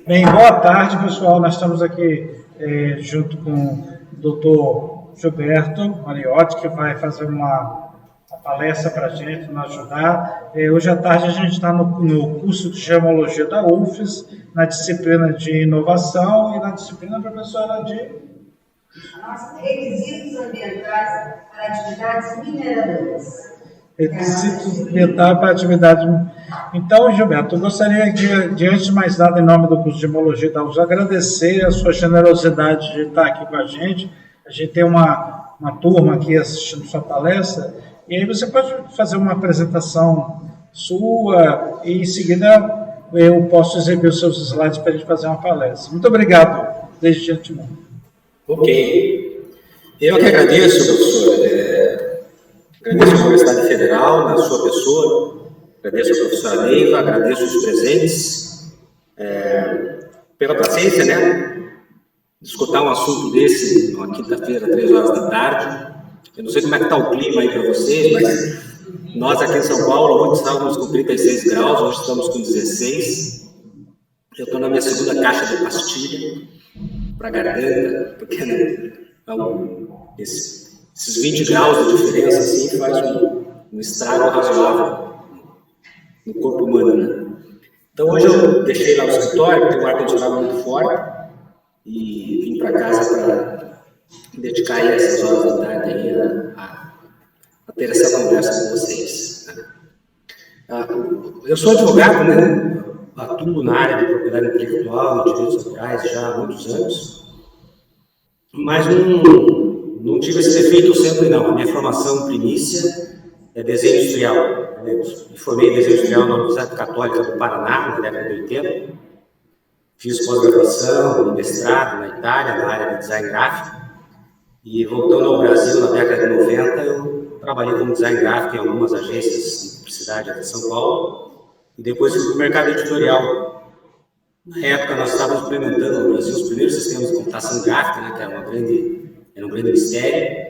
Bem, boa tarde, pessoal. Nós estamos aqui junto com o doutor Gilberto Mariotti, que vai fazer uma palestra para a gente, nos ajudar. Hoje à tarde a gente está no curso de Gemologia da UFES, na disciplina de Inovação e na disciplina professora de Requisitos ambientais para atividades mineradoras. Requisitos ambientais para atividades. Então, Gilberto, eu gostaria de, antes de mais nada, em nome do curso de Gemologia da UFES, agradecer a sua generosidade de estar aqui com a gente. A gente tem uma turma aqui assistindo sua palestra, e aí você pode fazer uma apresentação sua e, em seguida, eu posso exibir os seus slides para a gente fazer uma palestra. Muito obrigado, desde antemão. Ok. Eu que agradeço, professor. Agradeço a Universidade Federal, na sua pessoa, agradeço a professora Neiva, agradeço os presentes pela paciência, né? De escutar um assunto desse numa quinta-feira, 3 horas da tarde. Eu não sei como é que está o clima aí para vocês, mas nós aqui em São Paulo, ontem estávamos com 36 graus, hoje estamos com 16. Eu estou na minha segunda caixa de pastilha para a garganta, porque esses 20 graus de diferença assim, faz um estrago razoável no corpo humano, né? Então hoje eu deixei lá o escritório, tem um ar-condicionado muito forte, e vim para casa para dedicar aí essas horas da tarde aí a ter essa conversa com vocês, né? Eu sou advogado, né? Atuo na área de propriedade intelectual e direitos autorais já há muitos anos, mas não tive esse defeito sempre, não. A minha formação primícia é desenho industrial. Eu me formei em desenho industrial na Universidade Católica do Paraná, na década de 80. Fiz pós-graduação, mestrado na Itália, na área de design gráfico. E voltando ao Brasil, na década de 90, eu trabalhei como design gráfico em algumas agências de publicidade aqui em São Paulo. E depois fui para o mercado editorial. Na época, nós estávamos implementando no Brasil os primeiros sistemas de computação gráfica, né, que era um grande mistério.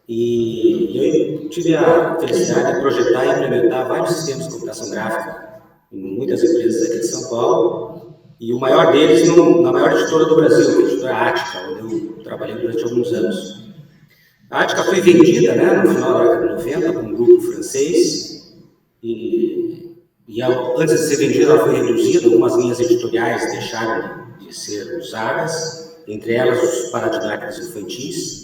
E eu tive a felicidade de projetar e implementar vários sistemas de computação gráfica em muitas empresas aqui de São Paulo. E o maior deles na maior editora do Brasil, a editora Ática, onde eu trabalhei durante alguns anos. A Ática foi vendida, né, no final da década de 90 por um grupo francês. E antes de ser vendida, ela foi reduzida, algumas linhas editoriais deixaram de ser usadas, entre elas os paradidáticos infantis.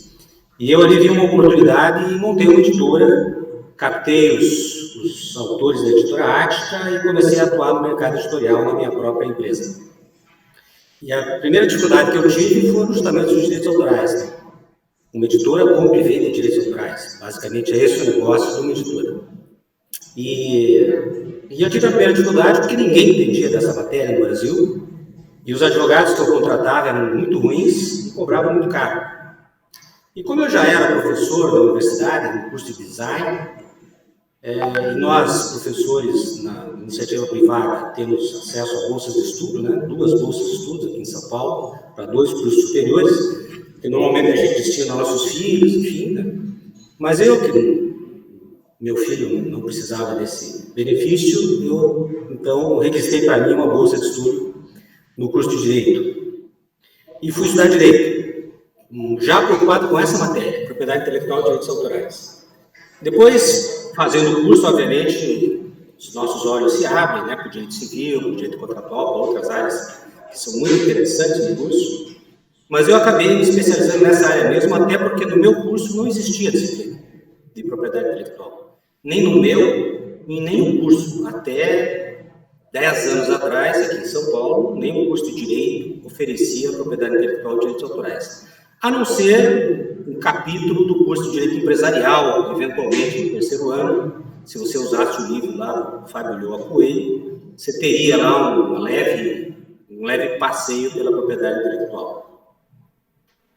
E eu ali vi uma oportunidade e montei uma editora, captei os autores da editora Ática e comecei a atuar no mercado editorial na minha própria empresa. E a primeira dificuldade que eu tive foram justamente os direitos autorais, né? Uma editora compra e vende direitos autorais. Basicamente, é esse o negócio de uma editora. E eu tive a primeira dificuldade porque ninguém entendia dessa matéria no Brasil, e os advogados que eu contratava eram muito ruins e cobravam muito caro. E como eu já era professor da universidade, no curso de design, e nós, professores na iniciativa privada, temos acesso a bolsas de estudo, né? 2 bolsas de estudo aqui em São Paulo, para 2 cursos superiores, que normalmente a gente destina aos nossos filhos, enfim, né? Mas meu filho não precisava desse benefício, eu então requisitei para mim uma bolsa de estudo no curso de Direito. E fui estudar Direito, já preocupado com essa matéria, propriedade intelectual e direitos autorais. Depois, fazendo o curso, obviamente, os nossos olhos se abrem, né, para o direito civil, para o direito contratual, para outras áreas que são muito interessantes no curso. Mas eu acabei me especializando nessa área mesmo, até porque no meu curso não existia disciplina de propriedade intelectual. Nem no meu, e nem no curso. Até 10 anos atrás, aqui em São Paulo, nem o curso de Direito oferecia propriedade intelectual e direitos autorais. A não ser um capítulo do curso de Direito Empresarial, eventualmente no 3º ano, se você usasse o livro lá do Fábio Lyoa Coelho, você teria lá um leve passeio pela propriedade intelectual.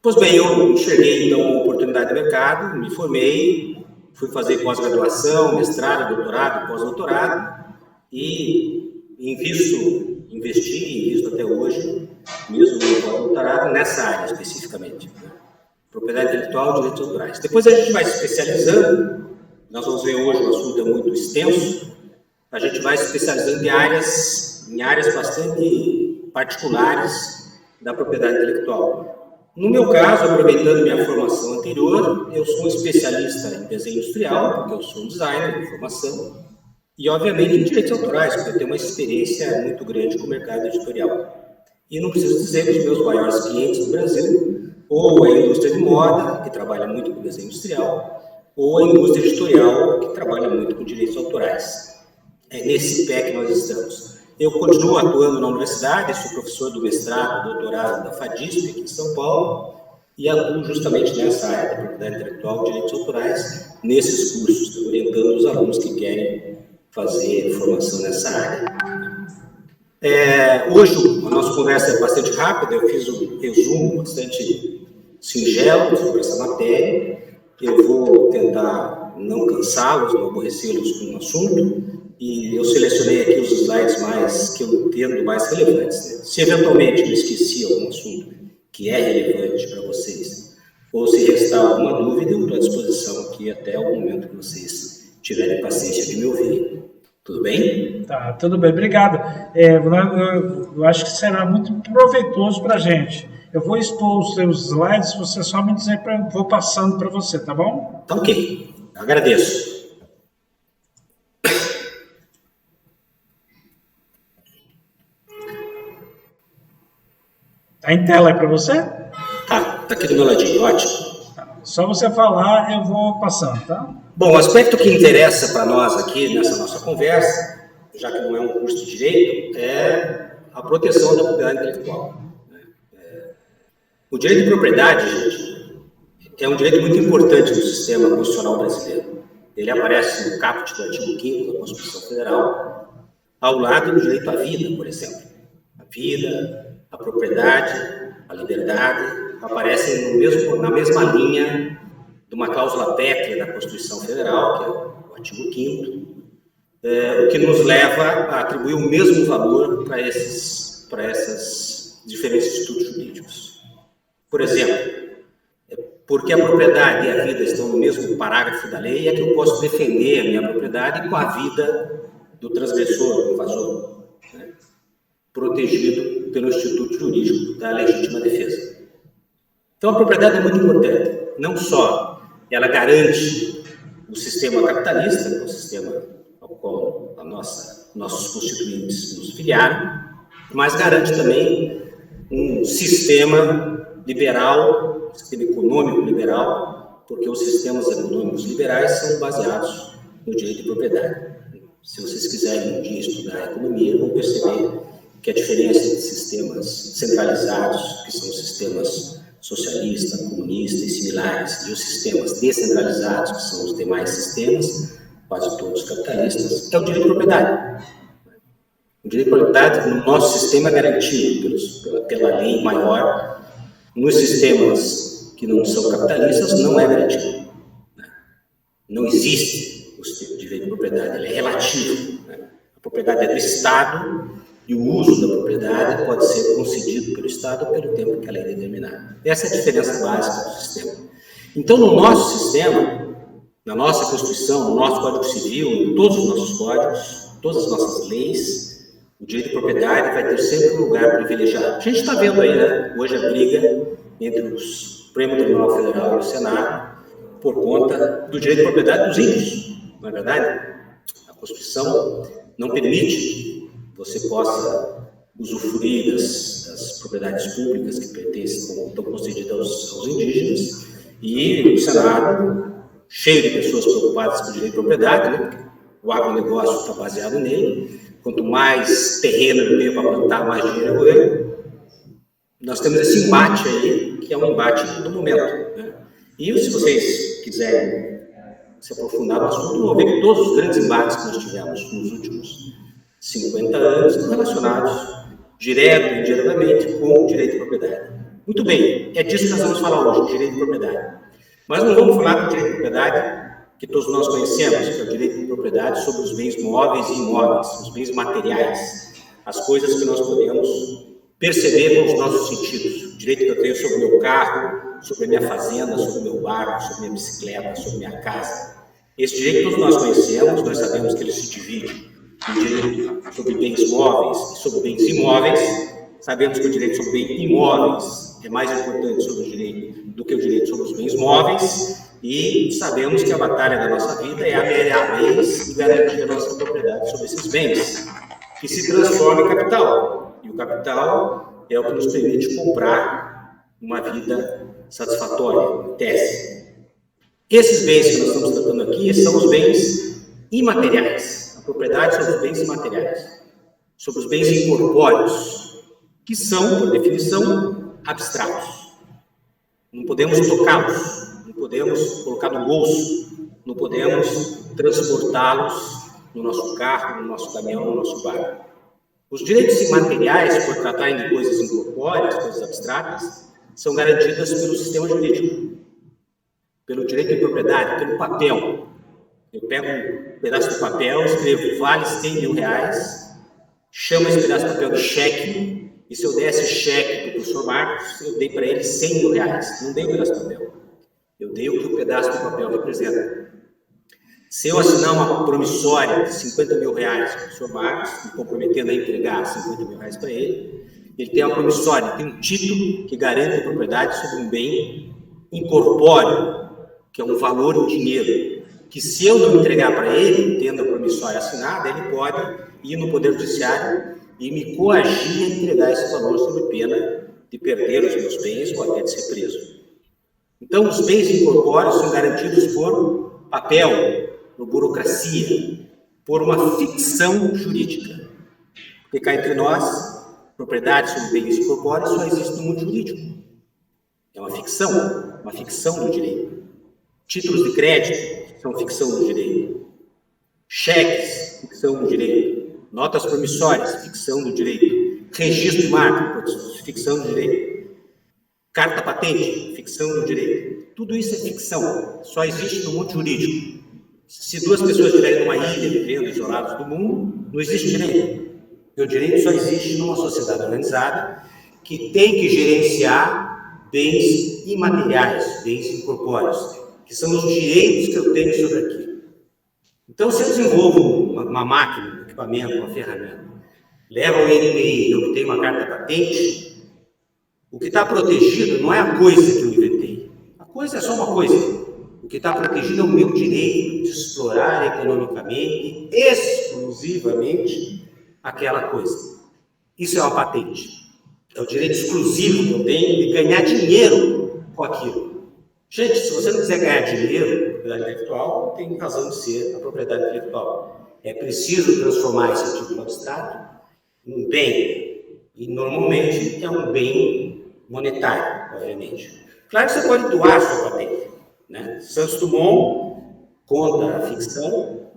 Pois bem, eu enxerguei então uma oportunidade de mercado, me formei, fui fazer pós-graduação, mestrado, doutorado, pós-doutorado, e investi e invisto até hoje, mesmo no pós-doutorado, nessa área especificamente, né? Propriedade intelectual e direitos autorais. Depois a gente vai se especializando, nós vamos ver hoje, o assunto é muito extenso, a gente vai se especializando em áreas bastante particulares da propriedade intelectual. No meu caso, aproveitando minha formação anterior, eu sou um especialista em desenho industrial, porque eu sou um designer de formação, e obviamente em direitos autorais, porque eu tenho uma experiência muito grande com o mercado editorial. E não preciso dizer que os meus maiores clientes no Brasil, ou a indústria de moda, que trabalha muito com desenho industrial, ou a indústria editorial, que trabalha muito com direitos autorais. É nesse pé que nós estamos. Eu continuo atuando na universidade, sou professor do mestrado, doutorado da FADISP, aqui em São Paulo, e atuo justamente nessa área da propriedade intelectual e direitos autorais, nesses cursos, orientando os alunos que querem fazer formação nessa área. Hoje a nossa conversa é bastante rápida, eu fiz um resumo bastante singelo sobre essa matéria. Eu vou tentar não cansá-los, não aborrecê-los com o assunto, e eu selecionei aqui os slides que eu entendo mais relevantes. Né? Se eventualmente eu esqueci algum assunto que é relevante para vocês, ou se restar alguma dúvida, eu estou à disposição aqui até o momento que vocês tiverem paciência de me ouvir. Tudo bem? Tá, tudo bem, obrigado. Eu acho que será muito proveitoso para a gente. Eu vou expor os seus slides, você só me dizer, vou passando para você, tá bom? Tá ok, agradeço. Tá em tela aí para você? Tá aqui do meu ladinho, ótimo. Só você falar, eu vou passando, tá? Bom, o aspecto que interessa para nós aqui nessa nossa conversa, já que não é um curso de direito, é a proteção da propriedade intelectual. O direito de propriedade, gente, é um direito muito importante no sistema constitucional brasileiro. Ele aparece no caput do artigo 5º da Constituição Federal, ao lado do direito à vida, por exemplo. A vida, a propriedade, a liberdade aparecem na mesma linha de uma cláusula pétrea da Constituição Federal, que é o artigo 5º, o que nos leva a atribuir o mesmo valor para esses diferentes institutos jurídicos. Por exemplo, porque a propriedade e a vida estão no mesmo parágrafo da lei, é que eu posso defender a minha propriedade com a vida do transgressor, do invasor, né? Protegido pelo Instituto Jurídico da Legítima Defesa. Então, a propriedade é muito importante. Não só ela garante o sistema capitalista, que é o sistema ao qual nossos constituintes nos filiaram, mas garante também um sistema liberal, um sistema econômico liberal, porque os sistemas econômicos liberais são baseados no direito de propriedade. Se vocês quiserem um dia estudar economia, vão perceber que a diferença entre sistemas centralizados, que são sistemas socialista, comunista e similares, e os sistemas descentralizados, que são os demais sistemas, quase todos capitalistas, é o direito de propriedade. O direito de propriedade no nosso sistema é garantido pela lei maior. Nos sistemas que não são capitalistas, não é garantido. Não existe o direito de propriedade, ele é relativo. A propriedade é do Estado e o uso da propriedade pode ser concedido pelo Estado pelo tempo que a lei determinar. Essa é a diferença básica do sistema. Então, no nosso sistema, na nossa Constituição, no nosso Código Civil, em todos os nossos códigos, todas as nossas leis, o direito de propriedade vai ter sempre um lugar privilegiado. A gente está vendo aí, né, hoje a briga entre o Supremo Tribunal Federal e o Senado por conta do direito de propriedade dos índios, não é verdade? A Constituição não permite que você possa usufruir das propriedades públicas que pertencem, como estão concedidas aos indígenas, e o Senado, cheio de pessoas preocupadas com o direito de propriedade, né, porque o agronegócio está baseado nele. Quanto mais terreno eu tenho para plantar, mais dinheiro eu ganho. Nós temos esse embate aí, que é um embate do momento. Né? E se vocês quiserem se aprofundar no assunto, vão ver que todos os grandes embates que nós tivemos nos últimos 50 anos estão relacionados, direto e indiretamente, com o direito de propriedade. Muito bem, é disso que nós vamos falar hoje, direito de propriedade. Mas não vamos falar do direito de propriedade que todos nós conhecemos, que é o direito de propriedade sobre os bens móveis e imóveis, os bens materiais, as coisas que nós podemos perceber com os nossos sentidos. O direito que eu tenho sobre o meu carro, sobre a minha fazenda, sobre o meu barco, sobre a minha bicicleta, sobre a minha casa. Esse direito todos nós conhecemos, nós sabemos que ele se divide em direito sobre bens móveis e sobre bens imóveis, Sabemos que o direito sobre bens imóveis é mais importante sobre o direito do que o direito sobre os bens móveis, e sabemos que a batalha da nossa vida é amealhar bens e garantir a nossa propriedade sobre esses bens, que se transforma em capital. E o capital é o que nos permite comprar uma vida satisfatória, em tese. Esses bens que nós estamos tratando aqui são os bens imateriais, a propriedade sobre os bens imateriais, sobre os bens incorpóreos, que são, por definição, abstratos. Não podemos tocá-los, não podemos colocar no bolso, não podemos transportá-los no nosso carro, no nosso caminhão, no nosso barco. Os direitos imateriais, por tratarem de coisas incorpóreas, coisas abstratas, são garantidas pelo sistema jurídico, pelo direito de propriedade, pelo papel. Eu pego um pedaço de papel, escrevo vale 100 mil reais, chamo esse pedaço de papel de cheque, e se eu der esse cheque para o professor Marcos, eu dei para ele 100 mil reais. Não dei um pedaço de papel. Eu dei o que o pedaço do papel representa. Se eu assinar uma promissória de 50 mil reais para o professor Marcos, me comprometendo a entregar 50 mil reais para ele, ele tem uma promissória, tem um título que garante a propriedade sobre um bem incorpóreo, que é um valor em dinheiro, que se eu não entregar para ele, tendo a promissória assinada, ele pode ir no Poder Judiciário e me coagir a entregar esse valor sob pena de perder os meus bens ou até de ser preso. Então, os bens incorpóreos são garantidos por papel, por burocracia, por uma ficção jurídica. Porque cá entre nós, propriedade sobre bens incorpóreos só existe no mundo jurídico. É uma ficção do direito. Títulos de crédito são ficção do direito. Cheques, ficção do direito. Notas promissórias, ficção do direito. Registro de marca, ficção do direito. Carta patente, ficção do direito. Tudo isso é ficção, só existe no mundo jurídico. Se duas pessoas estiverem numa ilha vivendo isoladas do mundo, não existe direito. Porque o direito só existe numa sociedade organizada que tem que gerenciar bens imateriais, bens incorpóreos, que são os direitos que eu tenho sobre aquilo. Então, se eu desenvolvo uma máquina, um equipamento, uma ferramenta, levo ao INPI e obtenho uma carta patente, o que está protegido não é a coisa que eu inventei. A coisa é só uma coisa. O que está protegido é o meu direito de explorar economicamente, exclusivamente, aquela coisa. Isso é uma patente. É o direito exclusivo que eu tenho de ganhar dinheiro com aquilo. Gente, se você não quiser ganhar dinheiro, propriedade intelectual, não tem razão de ser a propriedade intelectual. É preciso transformar esse título abstrato em um bem. E, normalmente, é um bem monetário, obviamente. Claro que você pode doar a sua patente, né? Santos Dumont conta a ficção,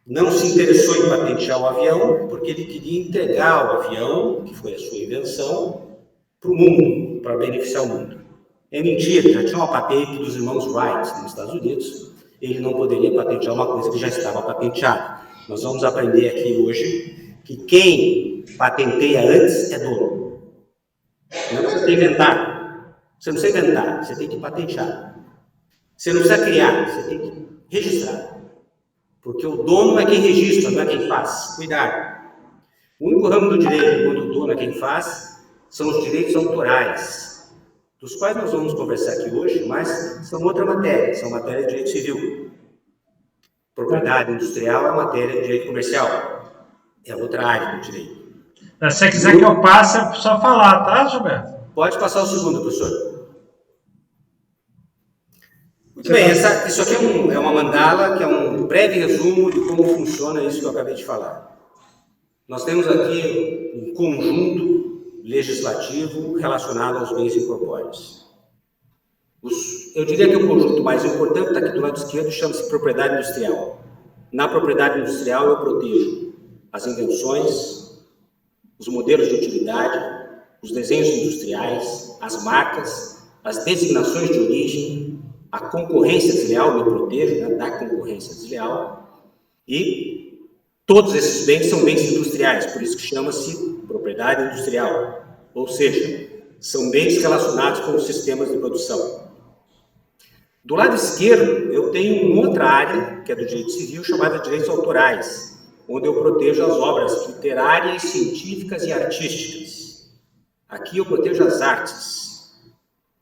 não se interessou em patentear o avião porque ele queria entregar o avião, que foi a sua invenção, para o mundo, para beneficiar o mundo. É mentira, já tinha uma patente dos irmãos Wright nos Estados Unidos, ele não poderia patentear uma coisa que já estava patenteada. Nós vamos aprender aqui hoje que quem patenteia antes é dono. Não precisa inventar. Você não precisa inventar, você tem que patentear. Você não precisa criar, você tem que registrar. Porque o dono é quem registra, não é quem faz. Cuidado. O único ramo do direito, quando o dono é quem faz, são os direitos autorais, dos quais nós vamos conversar aqui hoje, mas são outra matéria, são matéria de direito civil. Propriedade industrial é matéria de direito comercial. É outra área do direito. Se você quiser que eu passe, é só falar, tá, Gilberto? Pode passar o segundo, professor. Muito bem, isso aqui é uma mandala, que é um breve resumo de como funciona isso que eu acabei de falar. Nós temos aqui um conjunto legislativo relacionado aos bens incorpóreos. Eu diria que o conjunto mais importante está aqui do lado esquerdo, chama-se propriedade industrial. Na propriedade industrial eu protejo as invenções, os modelos de utilidade, os desenhos industriais, as marcas, as designações de origem, a concorrência desleal, me protejo, né, da concorrência desleal, e todos esses bens são bens industriais, por isso que chama-se propriedade industrial, ou seja, são bens relacionados com os sistemas de produção. Do lado esquerdo, eu tenho uma outra área, que é do direito civil, chamada de direitos autorais, onde eu protejo as obras literárias, científicas e artísticas. Aqui eu protejo as artes.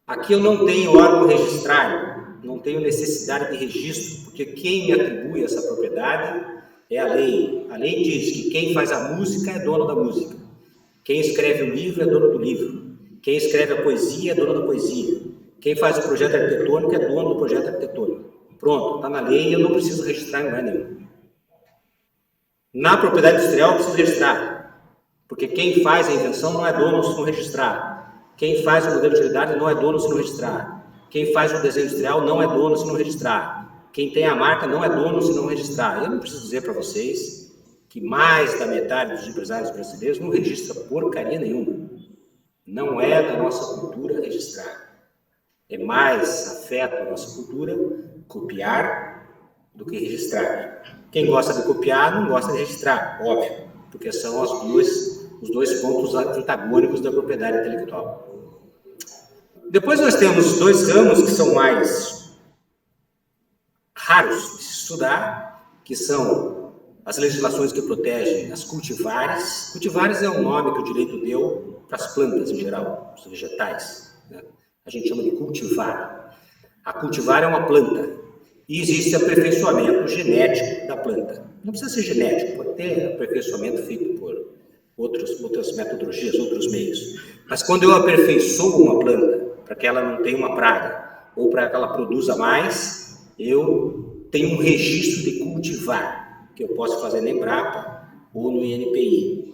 Aqui eu não tenho órgão registrário, não tenho necessidade de registro, porque quem me atribui essa propriedade é a lei. A lei diz que quem faz a música é dono da música. Quem escreve o livro é dono do livro. Quem escreve a poesia é dono da poesia. Quem faz o projeto arquitetônico é dono do projeto arquitetônico. Pronto, está na lei e eu não preciso registrar em lugar nenhum. Na propriedade industrial eu preciso registrar, porque quem faz a invenção não é dono se não registrar. Quem faz o modelo de utilidade não é dono se não registrar. Quem faz o desenho industrial não é dono se não registrar. Quem tem a marca não é dono se não registrar. Eu não preciso dizer para vocês que mais da metade dos empresários brasileiros não registra porcaria nenhuma. Não é da nossa cultura registrar. É mais afeto a nossa cultura copiar do que registrar. Quem gosta de copiar não gosta de registrar, óbvio, porque são os dois pontos antagônicos da propriedade intelectual. Depois nós temos dois ramos que são mais raros de se estudar, que são as legislações que protegem as cultivares. Cultivares é o nome que o direito deu para as plantas em geral, os vegetais, né? A gente chama de cultivar. A cultivar é uma planta. E existe aperfeiçoamento genético da planta. Não precisa ser genético, pode ter aperfeiçoamento feito por outras metodologias, outros meios. Mas quando eu aperfeiçoo uma planta para que ela não tenha uma praga ou para que ela produza mais, eu tenho um registro de cultivar, que eu posso fazer na Embrapa ou no INPI.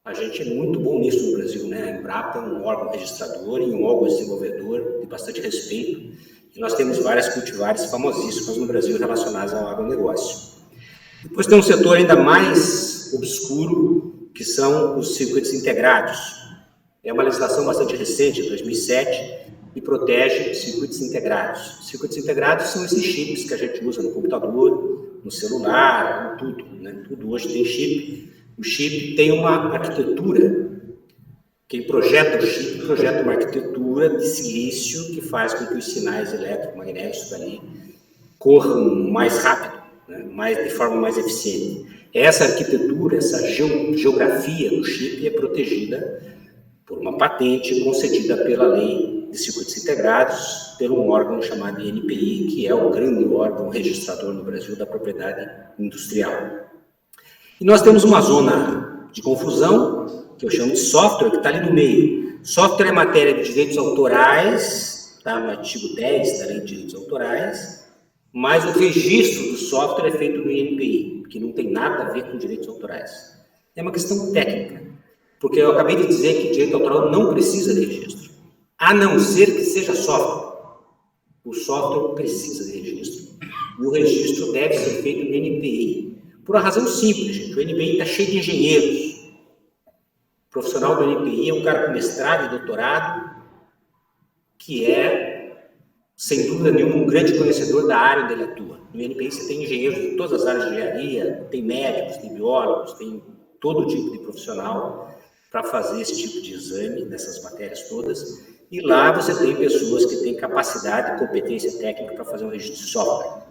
A gente é muito bom nisso no Brasil, né? A Embrapa é um órgão registrador e um órgão desenvolvedor de bastante respeito. E nós temos várias cultivares famosíssimas no Brasil relacionadas ao agronegócio. Depois tem um setor ainda mais obscuro, que são os circuitos integrados. É uma legislação bastante recente, de 2007, e protege circuitos integrados. Circuitos integrados são esses chips que a gente usa no computador, no celular, em tudo, né? Tudo hoje tem chip. O chip tem uma arquitetura. Quem projeta o chip projeta uma arquitetura de silício que faz com que os sinais eletromagnéticos ali corram mais rápido, né? De forma mais eficiente. Essa arquitetura, essa geografia do chip é protegida por uma patente concedida pela Lei de Circuitos Integrados, por um órgão chamado INPI, que é o grande órgão registrador no Brasil da propriedade industrial. E nós temos uma zona de confusão, que eu chamo de software, que está ali no meio. Software é matéria de direitos autorais, está no artigo 10 da Lei de Direitos Autorais, mas o registro do software é feito no INPI, que não tem nada a ver com direitos autorais. É uma questão técnica, porque eu acabei de dizer que direito autoral não precisa de registro, a não ser que seja software. O software precisa de registro, e o registro deve ser feito no INPI, por uma razão simples, gente. O INPI está cheio de engenheiros. O profissional do INPI é um cara com mestrado e doutorado, que é, sem dúvida nenhuma, um grande conhecedor da área onde ele atua. No INPI você tem engenheiros de todas as áreas de engenharia, tem médicos, tem biólogos, tem todo tipo de profissional para fazer esse tipo de exame dessas matérias todas. E lá você tem pessoas que têm capacidade e competência técnica para fazer um registro de software.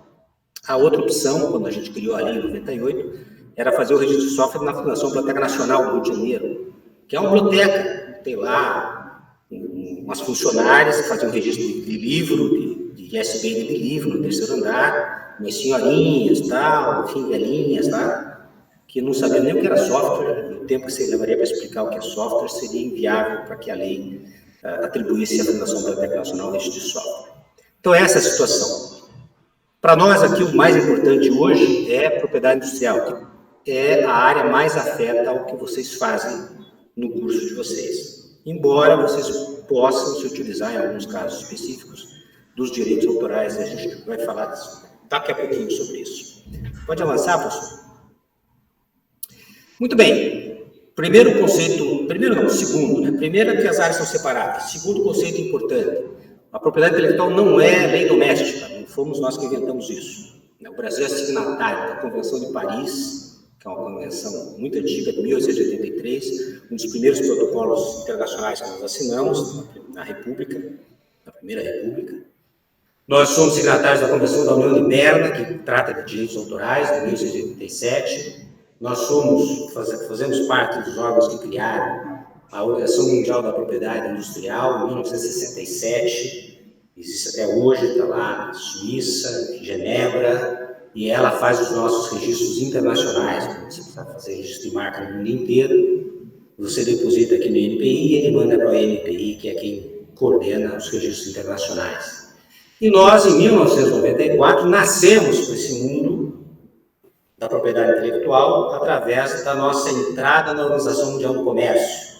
A outra opção, quando a gente criou a lei em 98, era fazer o registro de software na Fundação Biblioteca Nacional do Rio de Janeiro, que é uma biblioteca, tem lá umas funcionárias que faziam registro de livro, de ISBN de livro no terceiro andar, umas senhorinhas, tal, enfim, velhinhas lá, que não sabiam nem o que era software. O tempo que você levaria para explicar o que é software seria inviável para que a lei atribuísse à Fundação Biblioteca Nacional o registro de software. Então, essa é a situação. Para nós aqui, o mais importante hoje é a propriedade industrial, que é a área mais afeta ao que vocês fazem no curso de vocês. Embora vocês possam se utilizar, em alguns casos específicos, dos direitos autorais, a gente vai falar daqui a pouquinho sobre isso. Pode avançar, professor? Muito bem. Segundo, né? Primeiro é que as áreas são separadas. Segundo conceito importante, a propriedade intelectual não é lei doméstica, não fomos nós que inventamos isso. O Brasil é signatário da Convenção de Paris, que é uma convenção muito antiga, de 1883, um dos primeiros protocolos internacionais que nós assinamos na República, na Primeira República. Nós somos signatários da Convenção da União de Berna, que trata de direitos autorais, de 1887. Nós fazemos parte dos órgãos que criaram a Organização Mundial da Propriedade Industrial, em 1967, existe até hoje, está lá na Suíça, Genebra, e ela faz os nossos registros internacionais. Quando você precisa fazer registro de marca no mundo inteiro, você deposita aqui no INPI e ele manda para o INPI, que é quem coordena os registros internacionais. E nós, em 1994, nascemos com esse mundo da propriedade intelectual através da nossa entrada na Organização Mundial do Comércio.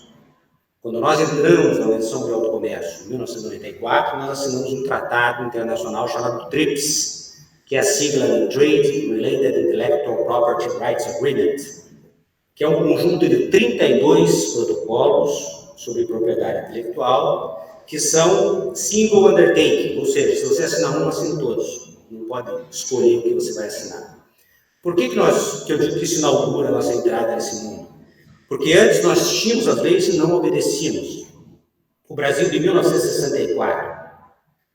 Quando nós entramos na Organização Mundial do Comércio, em 1994, nós assinamos um tratado internacional chamado TRIPS, que é a sigla de Trade Related Intellectual Property Rights Agreement, que é um conjunto de 32 protocolos sobre propriedade intelectual, que são single undertaking, ou seja, se você assinar um, assina todos. Não pode escolher o que você vai assinar. Por que eu digo que isso inaugura a nossa entrada nesse mundo? Porque antes nós tínhamos as leis e não obedecíamos. O Brasil, de 1964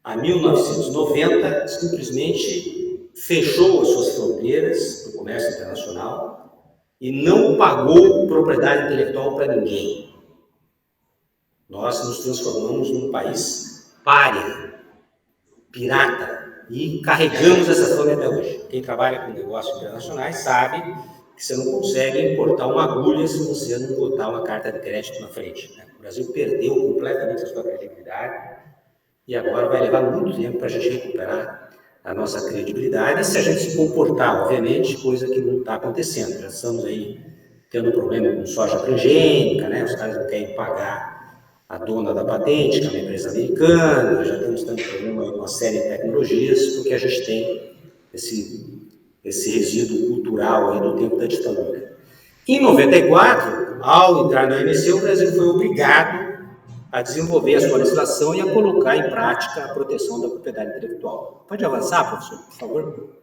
a 1990, simplesmente fechou as suas fronteiras para o comércio internacional e não pagou propriedade intelectual para ninguém. Nós nos transformamos num país pária, pirata, e carregamos essa fome até hoje. Quem trabalha com negócios internacionais sabe que você não consegue importar uma agulha se você não botar uma carta de crédito na frente, né? O Brasil perdeu completamente a sua credibilidade e agora vai levar muito tempo para a gente recuperar a nossa credibilidade, se a gente se comportar, obviamente, coisa que não está acontecendo. Já estamos aí tendo problema com soja transgênica, né? Os caras não querem pagar a dona da patente, que é uma empresa americana, já temos tanto problema com uma série de tecnologias, porque a gente tem esse resíduo cultural aí do tempo da ditadura. Em 94, ao entrar na OMC, o Brasil foi obrigado a desenvolver a sua legislação e a colocar em prática a proteção da propriedade intelectual. Pode avançar, professor, por favor?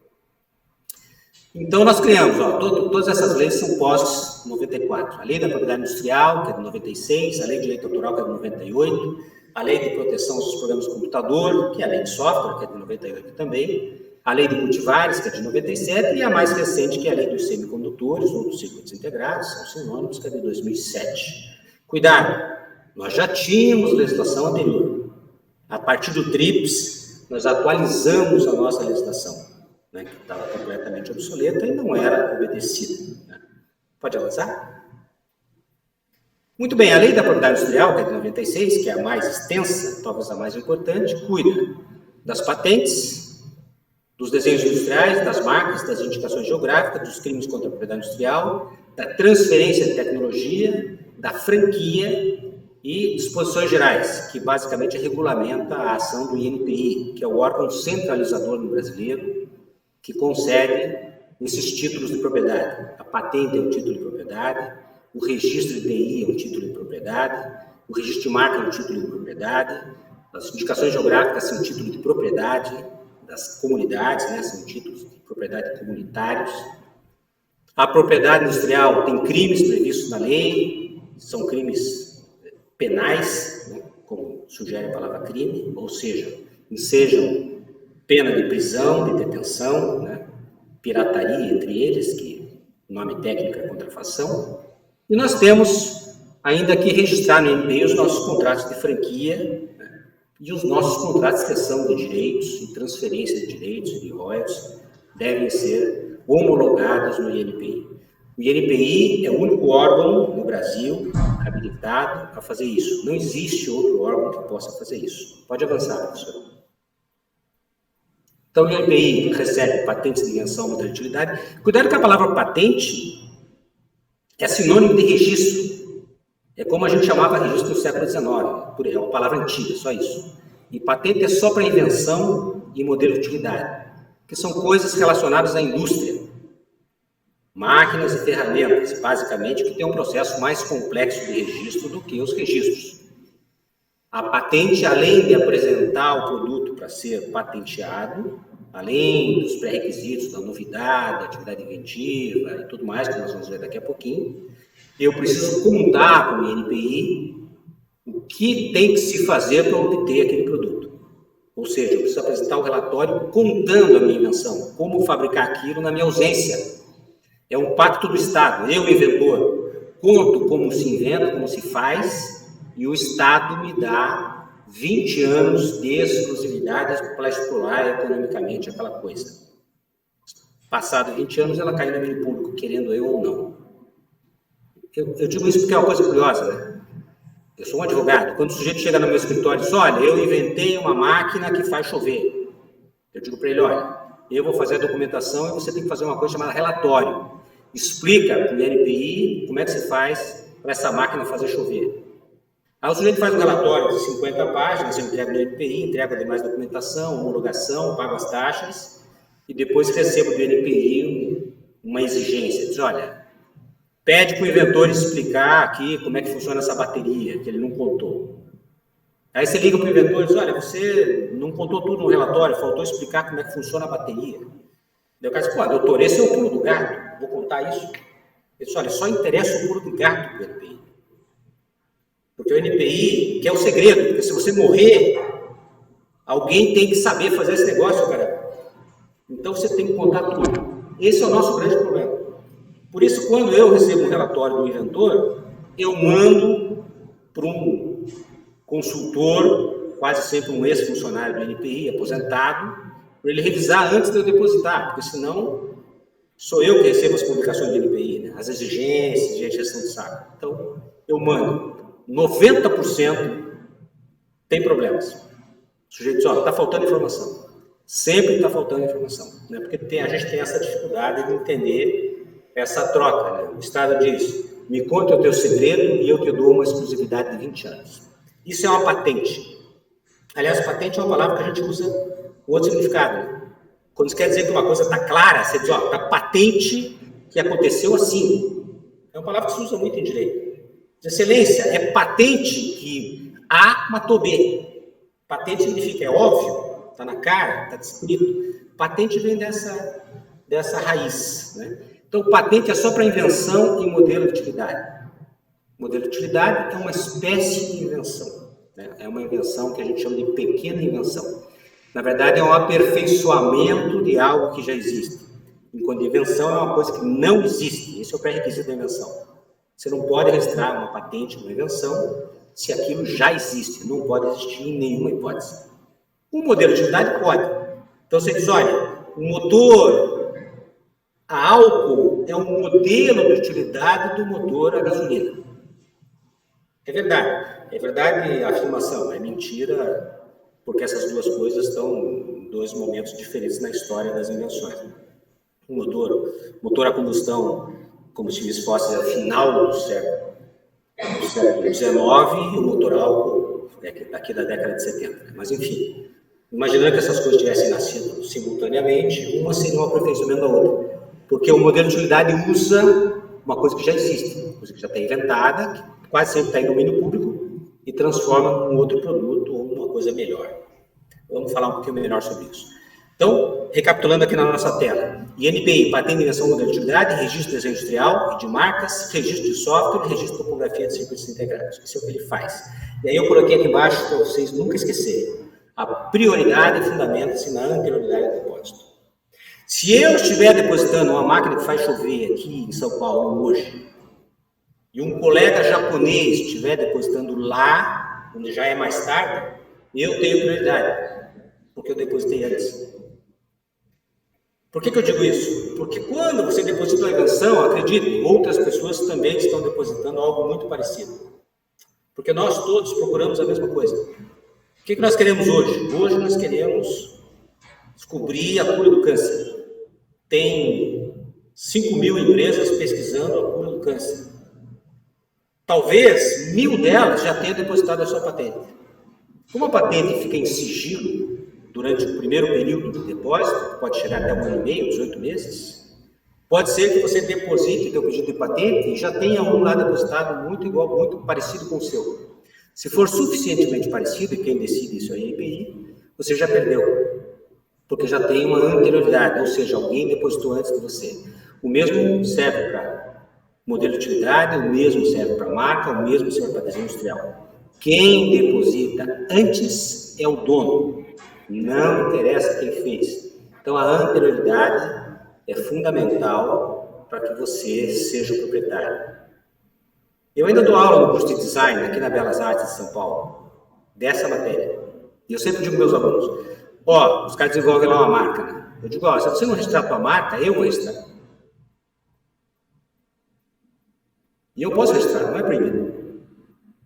Então, nós criamos, todas essas leis são pós-94. A Lei da Propriedade Industrial, que é de 96, a Lei de Direito Autoral, que é de 98, a Lei de Proteção dos Programas de Computador, que é a Lei de Software, que é de 98 também, a Lei de Cultivares, que é de 97, e a mais recente, que é a Lei dos Semicondutores, ou dos Circuitos Integrados, são sinônimos, que é de 2007. Cuidado, nós já tínhamos legislação anterior. A partir do TRIPS, nós atualizamos a nossa legislação, né, que estava completamente obsoleta e não era obedecida. Né? Pode avançar? Muito bem, a Lei da Propriedade Industrial, que é de 96, que é a mais extensa, talvez a mais importante, cuida das patentes, dos desenhos industriais, das marcas, das indicações geográficas, dos crimes contra a propriedade industrial, da transferência de tecnologia, da franquia e disposições gerais, que basicamente regulamenta a ação do INPI, que é o órgão centralizador no brasileiro, que concede esses títulos de propriedade. A patente é um título de propriedade, o registro de TI é um título de propriedade, o registro de marca é um título de propriedade, as indicações geográficas são título de propriedade das comunidades, né, são títulos de propriedade comunitários. A propriedade industrial tem crimes previstos na lei, são crimes penais, né, como sugere a palavra crime, ou seja, ensejam pena de prisão, de detenção, né? Pirataria entre eles, que o nome técnico é contrafação. E nós temos ainda que registrar no INPI os nossos contratos de franquia, né? E os nossos contratos de cessão de direitos e transferência de direitos e de royalties devem ser homologados no INPI. O INPI é o único órgão no Brasil habilitado a fazer isso. Não existe outro órgão que possa fazer isso. Pode avançar, professor. Então, o INPI recebe patentes de invenção, modelo de utilidade. Cuidado que a palavra patente é sinônimo de registro. É como a gente chamava registro no século XIX. É uma palavra antiga, só isso. E patente é só para invenção e modelo de utilidade, que são coisas relacionadas à indústria. Máquinas e ferramentas, basicamente, que tem um processo mais complexo de registro do que os registros. A patente, além de apresentar o produto para ser patenteado, além dos pré-requisitos da novidade, da atividade inventiva e tudo mais, que nós vamos ver daqui a pouquinho, eu preciso contar com o INPI o que tem que se fazer para obter aquele produto. Ou seja, eu preciso apresentar o relatório contando a minha invenção, como fabricar aquilo na minha ausência. É um pacto do Estado, eu, inventor, conto como se inventa, como se faz, e o Estado me dá 20 anos de exclusividade para explorar economicamente aquela coisa. Passado 20 anos, ela cai no domínio público, querendo eu ou não. Eu digo isso porque é uma coisa curiosa, né? Eu sou um advogado. Quando o sujeito chega no meu escritório e diz, olha, eu inventei uma máquina que faz chover. Eu digo para ele, olha, eu vou fazer a documentação e você tem que fazer uma coisa chamada relatório. Explica para o INPI como é que se faz para essa máquina fazer chover. Aí o sujeito faz um relatório de 50 páginas, eu entrego no INPI, entrego a demais documentação, homologação, pago as taxas e depois recebo do INPI uma exigência. Diz, olha, pede para o inventor explicar aqui como é que funciona essa bateria, que ele não contou. Aí você liga para o inventor e diz, olha, você não contou tudo no relatório, faltou explicar como é que funciona a bateria. Daí o cara diz, pô, doutor, esse é o pulo do gato, vou contar isso. Ele diz, olha, só interessa o pulo do gato do INPI. Porque o INPI quer o segredo, porque se você morrer, alguém tem que saber fazer esse negócio, cara. Então você tem que contar tudo. Esse é o nosso grande problema. Por isso, quando eu recebo um relatório do inventor, eu mando para um consultor, quase sempre um ex-funcionário do INPI, aposentado, para ele revisar antes de eu depositar, porque senão sou eu que recebo as publicações do INPI, né? As exigências de gestão de saco. Então, eu mando. 90% tem problemas. O sujeito diz, ó, está faltando informação. Sempre está faltando informação, né? Porque a gente tem essa dificuldade de entender essa troca, né? O Estado diz, me conta o teu segredo e eu te dou uma exclusividade de 20 anos. Isso é uma patente. Aliás, patente é uma palavra que a gente usa com outro significado, né? Quando você quer dizer que uma coisa está clara, você diz, ó, está patente que aconteceu assim. É uma palavra que se usa muito em direito. Excelência, é patente que A matou B. Patente significa, é óbvio, está na cara, está descrito. Patente vem dessa raiz, né? Então, patente é só para invenção e modelo de utilidade. Modelo de utilidade é uma espécie de invenção, né? É uma invenção que a gente chama de pequena invenção. Na verdade, é um aperfeiçoamento de algo que já existe. Enquanto invenção é uma coisa que não existe. Esse é o pré-requisito da invenção. Você não pode registrar uma patente, uma invenção, se aquilo já existe. Não pode existir em nenhuma hipótese. Um modelo de utilidade pode. Então, você diz, olha, o motor a álcool é um modelo de utilidade do motor a gasolina. É verdade a afirmação, é mentira, porque essas duas coisas estão em dois momentos diferentes na história das invenções. O motor a combustão, combustíveis fósseis, é final do século XIX, e o motor a álcool daqui da década de 70. Mas, enfim, imaginando que essas coisas tivessem nascido simultaneamente, uma seria um aperfeiçoamento da outra. Porque o modelo de utilidade usa uma coisa que já existe, uma coisa que já está inventada, que quase sempre está em domínio público, e transforma num outro produto ou numa coisa melhor. Vamos falar um pouquinho melhor sobre isso. Então, recapitulando aqui na nossa tela, INPI, patente de invenção modelo de utilidade, registro de desenho industrial e de marcas, registro de software, registro de topografia de circuitos integrados. Isso é o que ele faz. E aí eu coloquei aqui embaixo para vocês nunca esquecerem. A prioridade fundamenta-se na anterioridade do depósito. Se eu estiver depositando uma máquina que faz chover aqui em São Paulo hoje, e um colega japonês estiver depositando lá, onde já é mais tarde, eu tenho prioridade, porque eu depositei antes. Por que eu digo isso? Porque quando você deposita uma invenção, acredite, outras pessoas também estão depositando algo muito parecido. Porque nós todos procuramos a mesma coisa. O que nós queremos hoje? Hoje nós queremos descobrir a cura do câncer. Tem 5.000 empresas pesquisando a cura do câncer. Talvez 1.000 delas já tenham depositado a sua patente. Como a patente fica em sigilo durante o primeiro período do depósito, que pode chegar até 1 ano e meio, 18 meses, pode ser que você deposite o seu pedido de patente e já tenha um lá depositado muito igual, muito parecido com o seu. Se for suficientemente parecido, e quem decide isso é a INPI, você já perdeu. Porque já tem uma anterioridade, ou seja, alguém depositou antes de você. O mesmo serve para modelo de utilidade, o mesmo serve para marca, o mesmo serve para desenho industrial. Quem deposita antes é o dono, não interessa quem fez. Então, a anterioridade é fundamental para que você seja o proprietário. Eu ainda dou aula no curso de design aqui na Belas Artes de São Paulo, dessa matéria. E eu sempre digo para meus alunos, os caras desenvolvem lá uma marca, né? Eu digo, se você não registrar a tua marca, eu vou registrar. E eu posso registrar, não é proibido.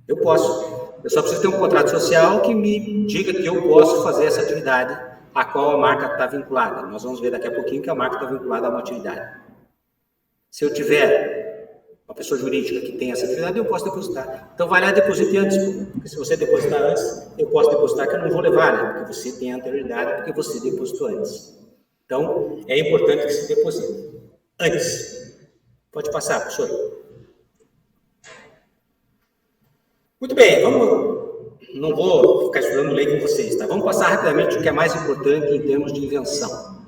Eu posso. Eu só preciso ter um contrato social que me diga que eu posso fazer essa atividade a qual a marca está vinculada. Nós vamos ver daqui a pouquinho que a marca está vinculada a uma atividade. Se eu tiver uma pessoa jurídica que tem essa atividade, eu posso depositar. Então vai lá e deposite antes, porque se você depositar antes, eu posso depositar que eu não vou levar, né? Porque você tem anterioridade, porque você depositou antes. Então, é importante que se deposite antes. Pode passar, professor. Muito bem, não vou ficar estudando lei com vocês, tá? Vamos passar rapidamente o que é mais importante em termos de invenção.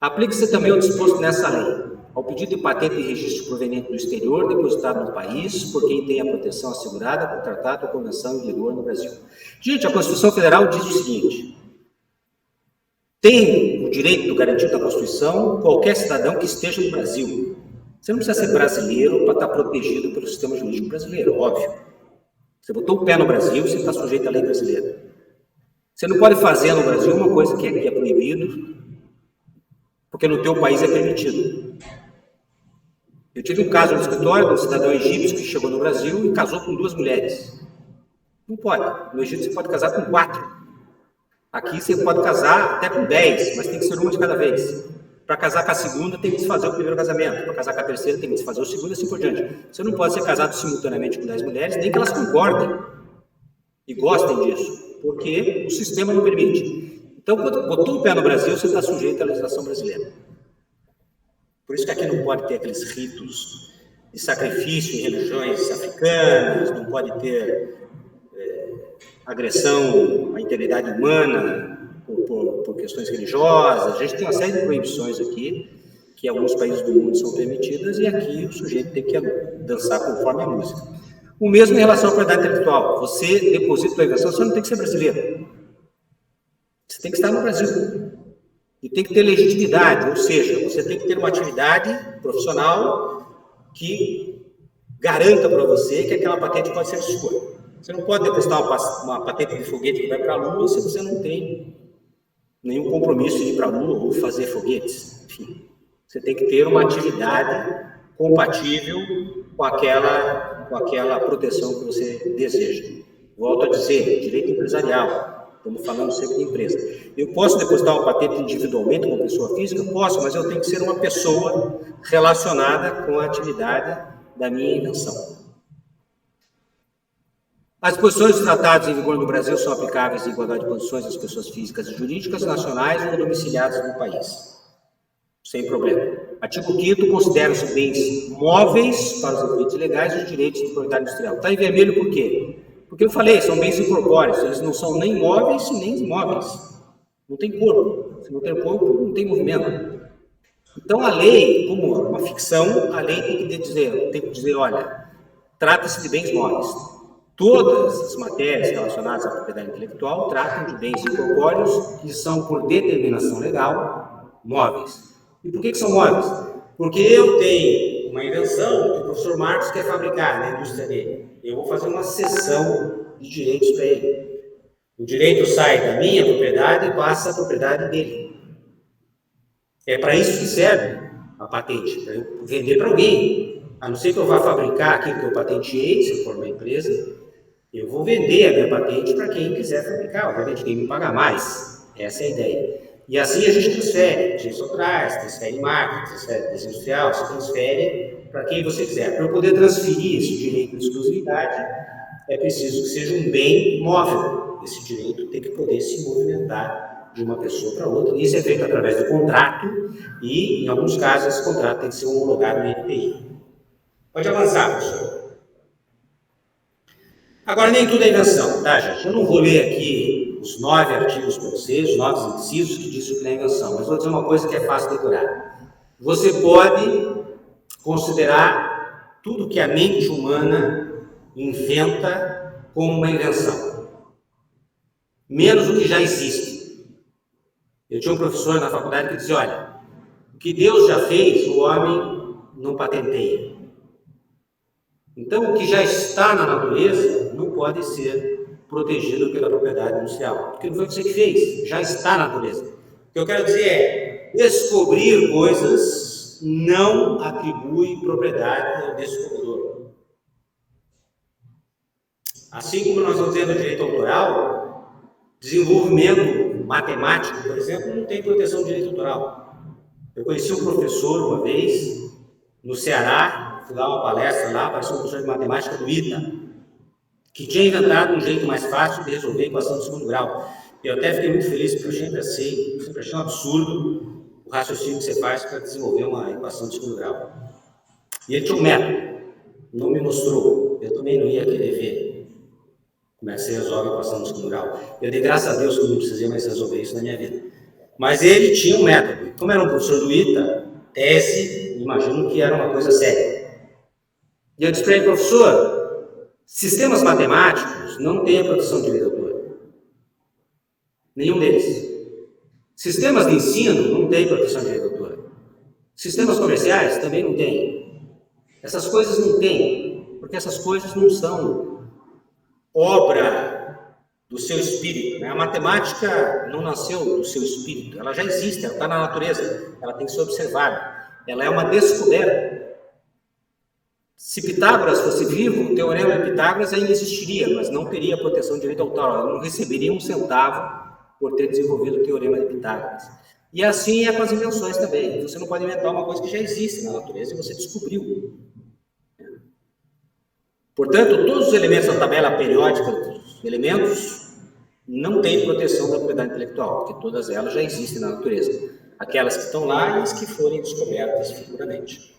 Aplique-se também o disposto nessa lei. Ao pedido de patente e registro proveniente do exterior, depositado no país, por quem tem a proteção assegurada por tratado ou convenção em vigor no Brasil. Gente, a Constituição Federal diz o seguinte: tem o direito garantido da Constituição qualquer cidadão que esteja no Brasil. Você não precisa ser brasileiro para estar protegido pelo sistema jurídico brasileiro, óbvio. Você botou o pé no Brasil, você está sujeito à lei brasileira. Você não pode fazer no Brasil uma coisa que aqui é proibido, porque no teu país é permitido. Eu tive um caso no escritório de um cidadão egípcio que chegou no Brasil e casou com 2 mulheres. Não pode. No Egito você pode casar com 4. Aqui você pode casar até com 10, mas tem que ser uma de cada vez. Para casar com a segunda, tem que desfazer o primeiro casamento. Para casar com a terceira, tem que desfazer o segundo e assim por diante. Você não pode ser casado simultaneamente com 10 mulheres, nem que elas concordem e gostem disso, porque o sistema não permite. Então, quando botou o pé no Brasil, você está sujeito à legislação brasileira. Por isso que aqui não pode ter aqueles ritos de sacrifício em religiões africanas, não pode ter agressão à integridade humana por questões religiosas. A gente tem uma série de proibições aqui, que em alguns países do mundo são permitidas, e aqui o sujeito tem que dançar conforme a música. O mesmo em relação à propriedade intelectual. Você deposita a invenção, você não tem que ser brasileiro. Você tem que estar no Brasil. E tem que ter legitimidade, ou seja, você tem que ter uma atividade profissional que garanta para você que aquela patente pode ser sua. Você não pode depositar uma patente de foguete que vai para a Lua se você não tem nenhum compromisso de ir para a Lua ou fazer foguetes. Enfim, você tem que ter uma atividade compatível com aquela proteção que você deseja. Volto a dizer, direito empresarial. Estamos falando sempre de empresa. Eu posso depositar uma patente individualmente como pessoa física? Posso, mas eu tenho que ser uma pessoa relacionada com a atividade da minha invenção. As disposições dos tratados em vigor no Brasil são aplicáveis em igualdade de condições às pessoas físicas e jurídicas nacionais ou domiciliadas no país. Sem problema. Artigo 5º, considera-se bens móveis para os efeitos legais e os direitos de propriedade industrial. Está em vermelho por quê? Porque eu falei, são bens incorpóreos, eles não são nem móveis nem imóveis. Não tem corpo. Se não tem corpo, não tem movimento. Então a lei, como uma ficção, a lei tem que dizer, olha, trata-se de bens móveis. Todas as matérias relacionadas à propriedade intelectual tratam de bens incorpóreos que são, por determinação legal, móveis. E por que são móveis? Porque eu tenho uma invenção que o professor Marcos quer fabricar na indústria dele. Eu vou fazer uma cessão de direitos para ele. O direito sai da minha propriedade e passa à propriedade dele. É para isso que serve a patente, para eu vender para alguém. A não ser que eu vá fabricar aquilo que eu patenteei, se eu for uma empresa, eu vou vender a minha patente para quem quiser fabricar, obviamente quem me pagar mais. Essa é a ideia. E assim a gente transfere direitos autorais, transfere marketing, transfere desenho industrial, se transfere para quem você quiser. Para eu poder transferir esse direito de exclusividade, é preciso que seja um bem móvel. Esse direito tem que poder se movimentar de uma pessoa para outra. Isso é feito através do contrato e, em alguns casos, esse contrato tem que ser homologado no INPI. Pode avançar, professor. Agora, nem tudo é invenção, tá, gente? Eu não vou ler aqui os 9 artigos para vocês, os 9 incisos que dizem o que é invenção, mas vou dizer uma coisa que é fácil de decorar. Você pode considerar tudo que a mente humana inventa como uma invenção, menos o que já existe. Eu tinha um professor na faculdade que dizia, olha, o que Deus já fez, o homem não patenteia. Então, o que já está na natureza não pode ser protegido pela propriedade industrial, porque não foi você que fez, já está na natureza. O que eu quero dizer é, descobrir coisas não atribui propriedade ao descobridor. Assim como nós vamos dizer no direito autoral, desenvolvimento matemático, por exemplo, não tem proteção do direito autoral. Eu conheci um professor uma vez, no Ceará, fui dar uma palestra lá, apareceu um professor de matemática do ITA, que tinha inventado um jeito mais fácil de resolver a equação de segundo grau. Eu até fiquei muito feliz, porque eu sempre achei um absurdo o raciocínio que você faz para desenvolver uma equação de segundo grau. E ele tinha um método, não me mostrou, eu também não ia querer ver como é que você resolve a equação de segundo grau. Eu dei graças a Deus que eu não precisei mais resolver isso na minha vida. Mas ele tinha um método. Como era um professor do ITA, tese, imagino que era uma coisa séria. E eu disse para ele, professor, sistemas matemáticos não têm a proteção de direito de autor. Nenhum deles. Sistemas de ensino não têm proteção de direito de autor. Sistemas comerciais também não têm. Essas coisas não têm, porque essas coisas não são obra do seu espírito, né? A matemática não nasceu do seu espírito, ela já existe, ela está na natureza, ela tem que ser observada, ela é uma descoberta. Se Pitágoras fosse vivo, o teorema de Pitágoras ainda existiria, mas não teria proteção de direito autoral, ela não receberia um centavo por ter desenvolvido o teorema de Pitágoras. E assim é com as invenções também, você não pode inventar uma coisa que já existe na natureza e você descobriu. Portanto, todos os elementos da tabela periódica dos elementos não têm proteção da propriedade intelectual, porque todas elas já existem na natureza. Aquelas que estão lá e as que forem descobertas futuramente.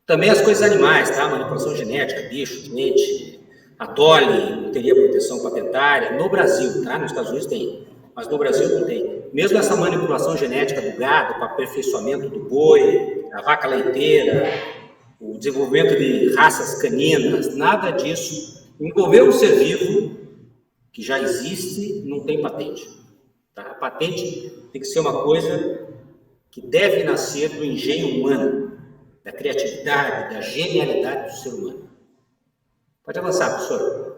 Também as coisas animais, tá? Manipulação genética, bicho, gente, a Dolly não teria proteção patentária no Brasil, tá? Nos Estados Unidos tem, mas no Brasil não tem. Mesmo essa manipulação genética do gado para aperfeiçoamento do boi, da vaca leiteira, o desenvolvimento de raças caninas, nada disso. Envolver um ser vivo que já existe, não tem patente. Tá? A patente tem que ser uma coisa que deve nascer do engenho humano, da criatividade, da genialidade do ser humano. Pode avançar, professor.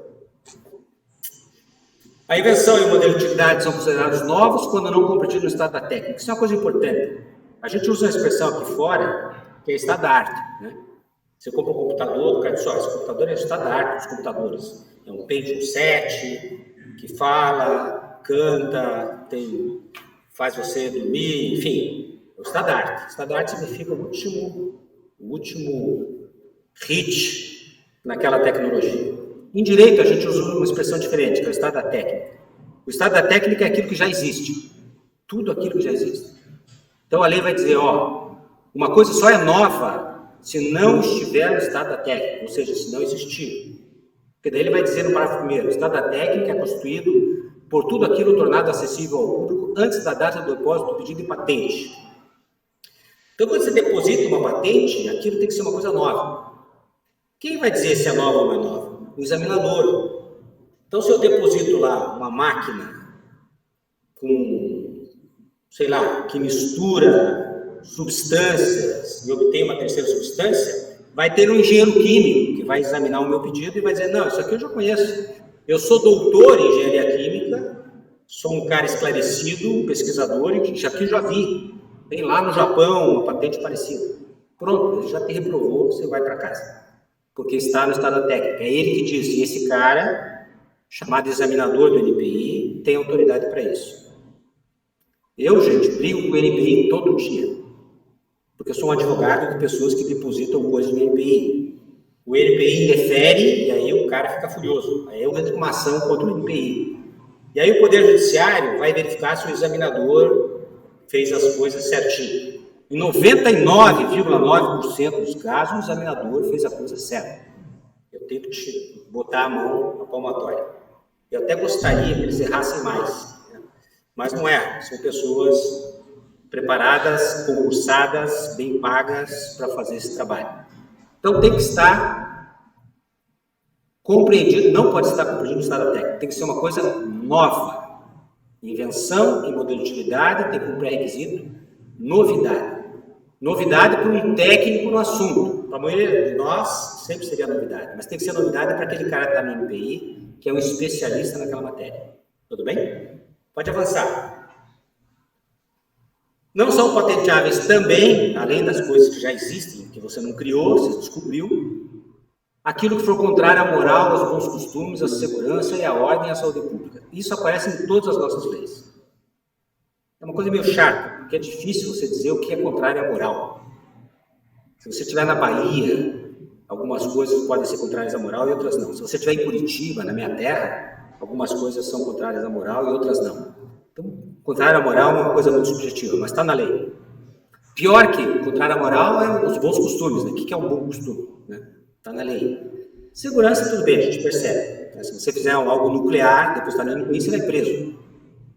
A invenção e o modelo de utilidade são considerados novos quando não compreendidos no estado da técnica. Isso é uma coisa importante. A gente usa uma expressão aqui fora, que é estado da arte, né? Você compra um computador, o cara diz, esse computador é o estado da arte dos computadores. É um Pentium 7, que fala, canta, faz você dormir, enfim, é o estado da arte. O estado da arte significa o último hit naquela tecnologia. Em direito, a gente usa uma expressão diferente, que é o estado da técnica. O estado da técnica é aquilo que já existe. Tudo aquilo que já existe. Então, a lei vai dizer, uma coisa só é nova se não estiver no estado da técnica, ou seja, se não existir. Porque daí ele vai dizer no parágrafo 1º, o estado da técnica é constituído por tudo aquilo tornado acessível ao público antes da data do depósito do pedido de patente. Então, quando você deposita uma patente, aquilo tem que ser uma coisa nova. Quem vai dizer se é nova ou não é nova? O examinador. Então, se eu deposito lá uma máquina com, sei lá, que mistura substâncias e obtém uma terceira substância, vai ter um engenheiro químico que vai examinar o meu pedido e vai dizer, não, isso aqui eu já conheço. Eu sou doutor em engenharia química, sou um cara esclarecido, um pesquisador, e isso aqui eu já vi. Tem lá no Japão uma patente parecida. Pronto, ele já te reprovou, você vai para casa. Porque está no estado da técnica. É ele que diz, e esse cara, chamado examinador do NPI, tem autoridade para isso. Eu, gente, brigo com o NPI todo dia. Porque eu sou um advogado de pessoas que depositam coisas no NPI. O NPI defere e aí o cara fica furioso. Aí eu entro com uma ação contra o NPI. E aí o Poder Judiciário vai verificar se o examinador fez as coisas certinho. Em 99,9% dos casos, o examinador fez a coisa certa. Eu tento botar a mão na palmatória. Eu até gostaria que eles errassem mais. Né? Mas não é. São pessoas preparadas, concursadas, bem pagas para fazer esse trabalho. Então tem que estar compreendido, não pode estar compreendido no estado da técnica, tem que ser uma coisa nova. Invenção e modelo de utilidade tem como pré-requisito novidade. Novidade para um técnico no assunto. para a maioria de nós, sempre seria novidade, mas tem que ser novidade para aquele cara que está no NPI, que é um especialista naquela matéria. Tudo bem? Pode avançar. Não são patenteáveis também, além das coisas que já existem, que você não criou, você descobriu, aquilo que for contrário à moral, aos bons costumes, à segurança e à ordem e à saúde pública. Isso aparece em todas as nossas leis. É uma coisa meio chata, porque é difícil você dizer o que é contrário à moral. Se você estiver na Bahia, algumas coisas podem ser contrárias à moral e outras não. Se você estiver em Curitiba, na minha terra, algumas coisas são contrárias à moral e outras não. Então, contrário à moral é uma coisa muito subjetiva, mas está na lei. Pior que contrário à moral é os bons costumes, né? O que é um bom costume? Né? Está na lei. Segurança, tudo bem, a gente percebe. Se você fizer algo nuclear, depois está no NPI, você vai preso.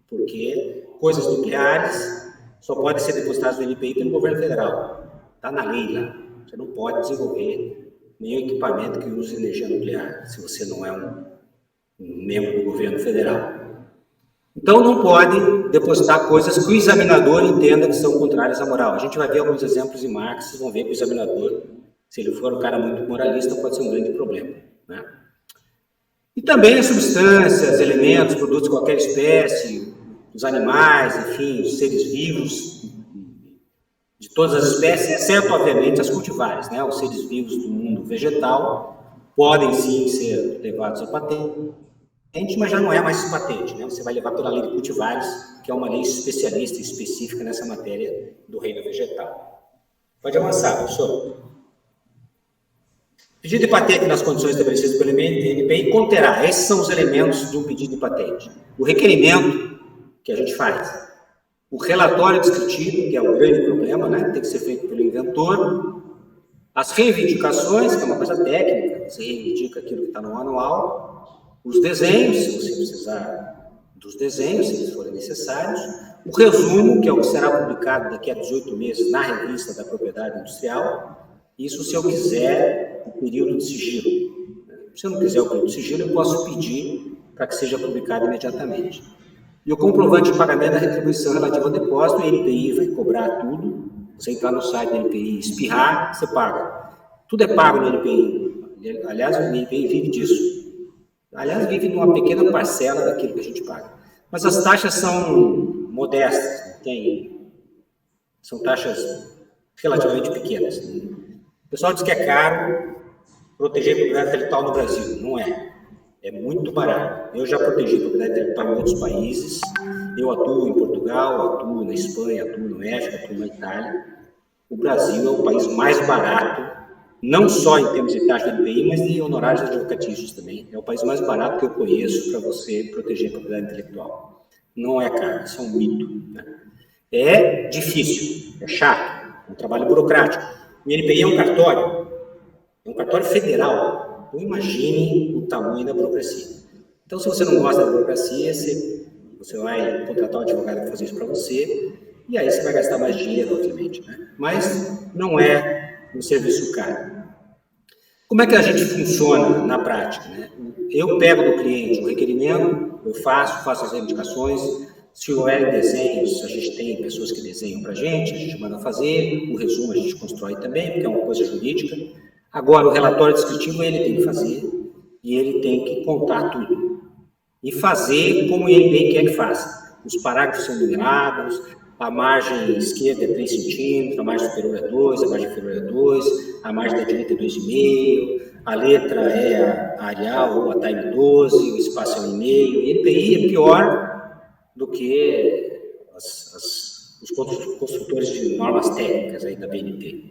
Porque coisas nucleares só podem ser depositadas no NPI pelo governo federal. Está na lei lá. Você não pode desenvolver nenhum equipamento que use energia nuclear, se você não é um membro do governo federal. Então, não pode depositar coisas que o examinador entenda que são contrárias à moral. A gente vai ver alguns exemplos em Marx, vocês vão ver que o examinador, se ele for um cara muito moralista, pode ser um grande problema. Né? E também as substâncias, elementos, produtos de qualquer espécie, os animais, enfim, os seres vivos, de todas as espécies, exceto, obviamente, as cultivares. Né? Os seres vivos do mundo vegetal podem, sim, ser levados a patente, mas já não é mais patente, né? Você vai levar pela lei de cultivares, que é uma lei especialista e específica nessa matéria do reino vegetal. Pode avançar, professor. Pedido de patente nas condições estabelecidas pelo NPI conterá, esses são os elementos de um pedido de patente. O requerimento que a gente faz, o relatório descritivo, que é o grande problema, né? Tem que ser feito pelo inventor, as reivindicações, que é uma coisa técnica, você reivindica aquilo que está no manual, os desenhos, se você precisar dos desenhos, se eles forem necessários, o resumo, que é o que será publicado daqui a 18 meses na revista da propriedade industrial, isso se eu quiser o período de sigilo. Se eu não quiser o período de sigilo, eu posso pedir para que seja publicado imediatamente. E o comprovante de pagamento da retribuição relativa ao depósito, o NPI vai cobrar tudo, você entrar no site do NPI, espirrar, você paga. Tudo é pago no NPI. Aliás, o NPI vive disso. Aliás, vive numa pequena parcela daquilo que a gente paga. Mas as taxas são modestas, são taxas relativamente pequenas. O pessoal diz que é caro proteger a propriedade intelectual no Brasil. Não é. É muito barato. Eu já protegi a propriedade intelectual em outros países. Eu atuo em Portugal, atuo na Espanha, atuo no México, atuo na Itália. O Brasil é o país mais barato, não só em termos de taxa de NPI, mas de honorários advocatícios também. É o país mais barato que eu conheço para você proteger a propriedade intelectual. Não é caro, isso é um mito. Né? É difícil, é chato, é um trabalho burocrático. O NPI é um cartório federal. Então imagine o tamanho da burocracia. Então, se você não gosta da burocracia, você vai contratar um advogado para fazer isso para você, e aí você vai gastar mais dinheiro, obviamente. Né? Mas não é um serviço caro. Como é que a gente funciona na prática? Né? Eu pego do cliente o requerimento, eu faço as reivindicações, se houver desenhos, a gente tem pessoas que desenham para a gente manda fazer, o resumo a gente constrói também, porque é uma coisa jurídica. Agora, o relatório descritivo ele tem que fazer, e ele tem que contar tudo. E fazer como ele bem quer que faça. Os parágrafos são numerados, a margem esquerda é 3 centímetros, a margem superior é 2, a margem inferior é 2, a margem da direita é 2,5, a letra é a Arial ou a Time 12, o espaço é 1,5. E NPI é pior do que os construtores de normas técnicas aí da BNT.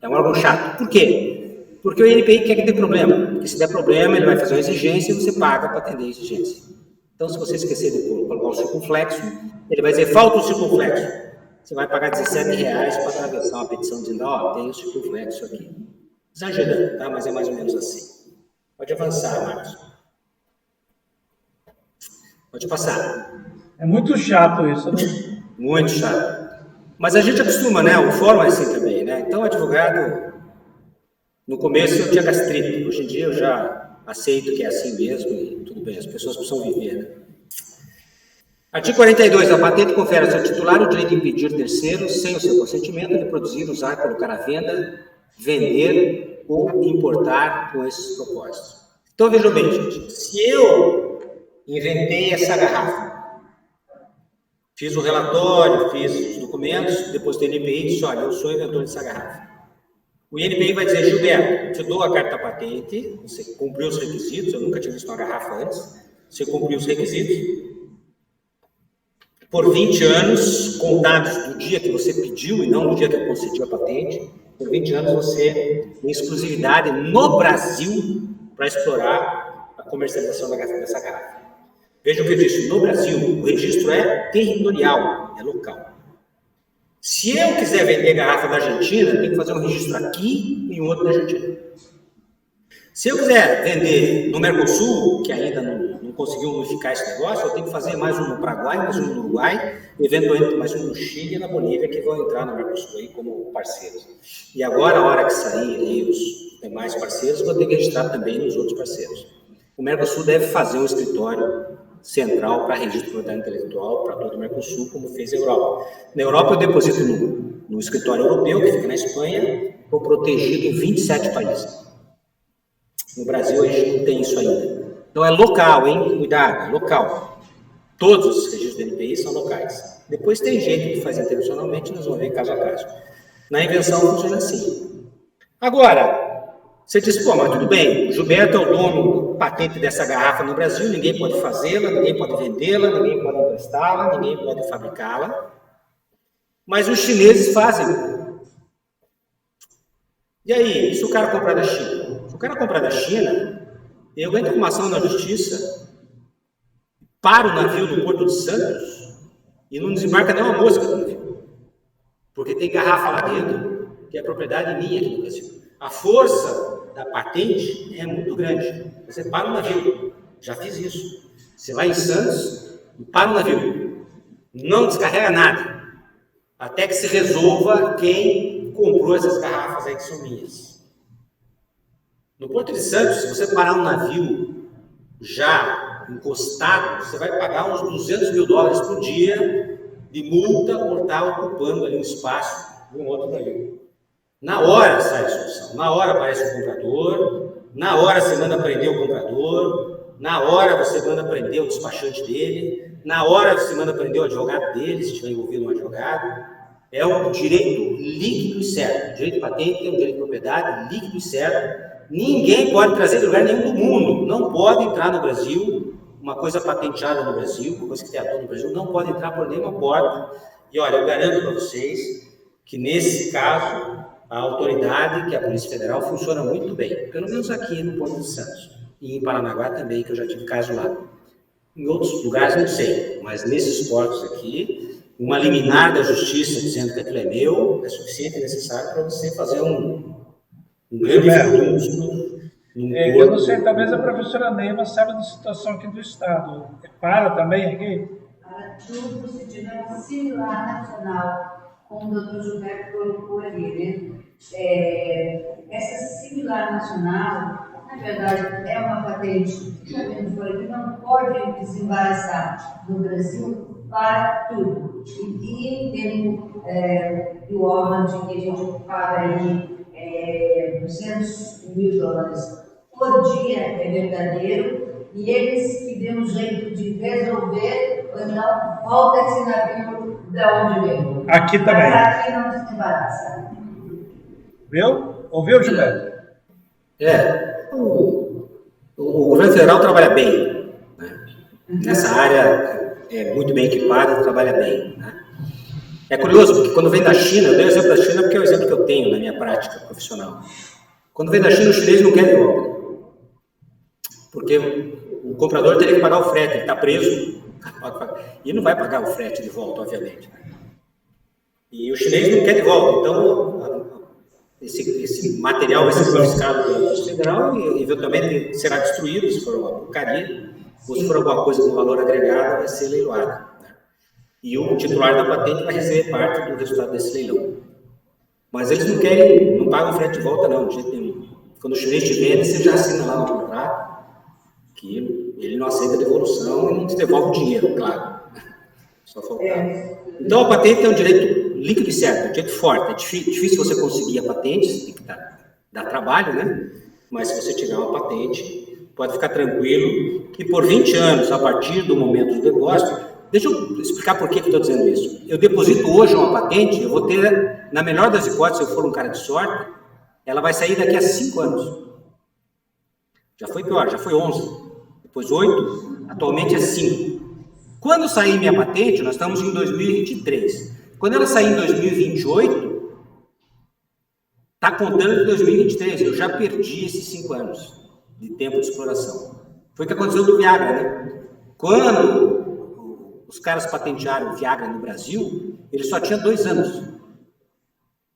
É um órgão chato. Por quê? Porque o NPI quer que dê problema. Porque se der problema, ele vai fazer uma exigência e você paga para atender a exigência. Então, se você esquecer de colocar o circunflexo, ele vai dizer, falta o circunflexo. Você vai pagar R$17 para atravessar uma petição dizendo, tem o circunflexo aqui. Exagerando, tá? Mas é mais ou menos assim. Pode avançar, Marcos. Pode passar. É muito chato isso, né? Muito chato. Mas a gente acostuma, né? O fórum é assim também, né? Então, advogado, no começo eu tinha gastrite. Hoje em dia eu já aceito que é assim mesmo e tudo bem, as pessoas precisam viver, né? Artigo 42. A patente confere ao seu titular o direito de impedir terceiros, sem o seu consentimento, de produzir, usar, colocar à venda, vender ou importar com esses propósitos. Então, vejam bem, gente, se eu inventei essa garrafa, fiz o relatório, fiz os documentos, depois do INPI e disse, olha, eu sou inventor dessa garrafa. O INPI vai dizer, Gilberto, te dou a carta patente, você cumpriu os requisitos, eu nunca tinha visto uma garrafa antes, você cumpriu os requisitos, por 20 anos, contados do dia que você pediu e não do dia que eu concedi a patente, por 20 anos você tem exclusividade no Brasil para explorar a comercialização dessa garrafa. Vejam o que eu disse, no Brasil o registro é territorial, é local. Se eu quiser vender garrafa da Argentina, eu tenho que fazer um registro aqui e um outro na Argentina. Se eu quiser vender no Mercosul, que ainda não conseguiu unificar esse negócio, eu tenho que fazer mais um no Paraguai, mais um no Uruguai, eventualmente mais um no Chile e na Bolívia, que vão entrar no Mercosul aí como parceiros. E agora, a hora que sair aí os demais parceiros, eu vou ter que registrar também nos outros parceiros. O Mercosul deve fazer um escritório central para registro de propriedade intelectual para todo o Mercosul, como fez a Europa. Na Europa, eu deposito no escritório europeu, que fica na Espanha, estou protegido em 27 países. No Brasil, a gente não tem isso ainda. Então, é local, hein? Cuidado, é local. Todos os registros do NPI são locais. Depois tem gente que faz internacionalmente, nós vamos ver caso a caso. Na invenção, funciona assim. Agora, você diz, pô, mas tudo bem, o Gilberto é o dono patente dessa garrafa no Brasil, ninguém pode fazê-la, ninguém pode vendê-la, ninguém pode emprestá-la, ninguém pode fabricá-la. Mas os chineses fazem. E aí, e se o cara comprar da China? Se o cara comprar da China, eu entro com uma ação na justiça, para o navio do Porto de Santos e não desembarca nem uma mosca no navio. Porque tem garrafa lá dentro, que é propriedade minha aqui no Brasil. A força da patente é muito grande. Você para o navio, já fiz isso. Você vai em Santos e para o navio. Não descarrega nada. Até que se resolva quem comprou essas garrafas aí que são minhas. No Porto de Santos, se você parar um navio já encostado, você vai pagar uns $200 mil por dia de multa por estar ocupando ali um espaço de um outro navio. Na hora sai a solução, na hora aparece o comprador, na hora você manda prender o comprador, na hora você manda prender o despachante dele, na hora você manda prender o advogado dele, se estiver envolvido um advogado. É um direito líquido e certo. O direito de patente é um direito de propriedade líquido e certo. Ninguém pode trazer de lugar nenhum do mundo. Não pode entrar no Brasil uma coisa patenteada no Brasil, uma coisa que tem a dor no Brasil, não pode entrar por nenhuma porta. E olha, eu garanto para vocês que nesse caso a autoridade, que é a Polícia Federal, funciona muito bem. Pelo menos aqui no Porto de Santos. E em Paranaguá também, que eu já tive caso lá. Em outros lugares não sei, mas nesses portos aqui, uma liminar da justiça dizendo que aquilo é meu, é suficiente e necessário para você fazer um grande furdunço. Eu não sei, talvez a professora Neiva saiba da situação aqui do Estado. Para também aqui? Para tudo, se tiver uma similar nacional, como o Dr. Gilberto colocou ali, né? Essa similar nacional, na verdade, é uma patente que não pode desembaraçar no Brasil para tudo. E em termos do órgão que a gente paga aí $200 mil por dia é verdadeiro, e eles que dêem um jeito de resolver, ou então volta esse navio da onde veio. Aqui também. Mas aqui não desembaraça. Viu? Ouviu, Gilberto? O governo federal trabalha bem, né? Nessa área é muito bem equipado, trabalha bem, né? É curioso, porque quando vem da China, eu dei o exemplo da China porque é o exemplo que eu tenho na minha prática profissional. Quando vem da China, o chinês não quer de volta. Porque o comprador teria que pagar o frete, ele está preso, e não vai pagar o frete de volta, obviamente. E o chinês não quer de volta, então esse material vai ser confiscado pela Polícia Federal e eventualmente será destruído, se for uma porcaria, ou se for alguma coisa com valor agregado, vai ser leiloado. E o titular da patente vai receber parte do resultado desse leilão. Mas eles não querem, não pagam frete de volta não, de jeito nenhum. Quando o chinês te vende, você já assina lá no contrato que ele não aceita devolução e não te devolve o dinheiro, claro. Só faltar. Então a patente é um direito líquido e certo, é jeito forte. É difícil você conseguir a patente, você tem que dar trabalho, né? Mas se você tiver uma patente, pode ficar tranquilo que por 20 anos, a partir do momento do depósito, deixa eu explicar por que eu estou dizendo isso. Eu deposito hoje uma patente, eu vou ter, na melhor das hipóteses, se eu for um cara de sorte, ela vai sair daqui a 5 anos. Já foi pior, já foi 11, depois 8, atualmente é 5. Quando sair minha patente, nós estamos em 2023. Quando ela sair em 2028, está contando de 2023. Eu já perdi esses 5 anos de tempo de exploração. Foi o que aconteceu do Viagra, né? Quando os caras patentearam o Viagra no Brasil, ele só tinha 2 anos.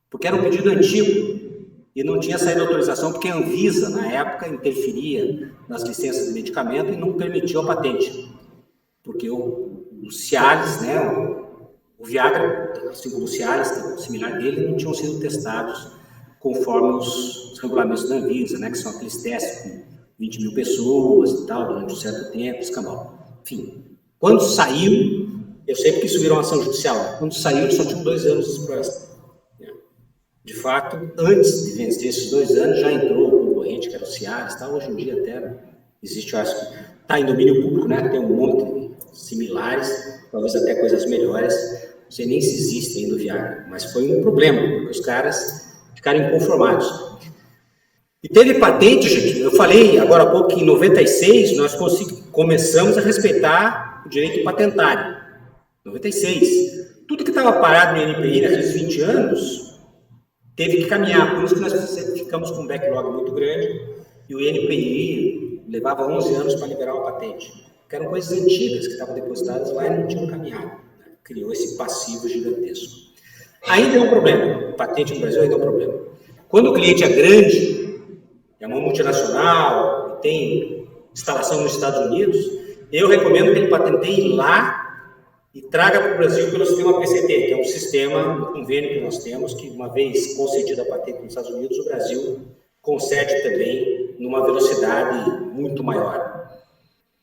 Porque era um pedido antigo. E não tinha saído autorização, porque a Anvisa, na época, interferia nas licenças de medicamento e não permitiu a patente. Porque o Cialis, né, o Viagra, assim como o Cialis, similar dele, não tinham sido testados conforme os regulamentos da Anvisa, né, que são aqueles testes com 20 mil pessoas e tal, durante um certo tempo, escambau. Enfim, quando saiu, eu sei porque isso virou uma ação judicial, né? Quando saiu, eles só tinham 2 anos de exploração. De fato, antes de vencer esses 2 anos, já entrou o concorrente, que era o Cialis, tá? Hoje em dia até existe, eu acho que está em domínio público, né? Tem um monte similares, talvez até coisas melhores, não sei nem se existe ainda o Viagra, mas foi um problema, porque os caras ficaram inconformados. E teve patente, gente, eu falei agora há pouco que em 96 nós começamos a respeitar o direito patentário, 96. Tudo que estava parado no INPI naqueles 20 anos teve que caminhar, por isso que nós ficamos com um backlog muito grande e o INPI levava 11 anos para liberar uma patente, que eram coisas antigas que estavam depositadas lá e não tinham caminhado, né? Criou esse passivo gigantesco. Ainda é um problema, patente no Brasil ainda é um problema. Quando o cliente é grande, é uma multinacional, tem instalação nos Estados Unidos, eu recomendo que ele patenteie lá e traga para o Brasil pelo sistema PCT, que é um sistema, um convênio que nós temos, que uma vez concedida a patente nos Estados Unidos, o Brasil concede também numa velocidade muito maior.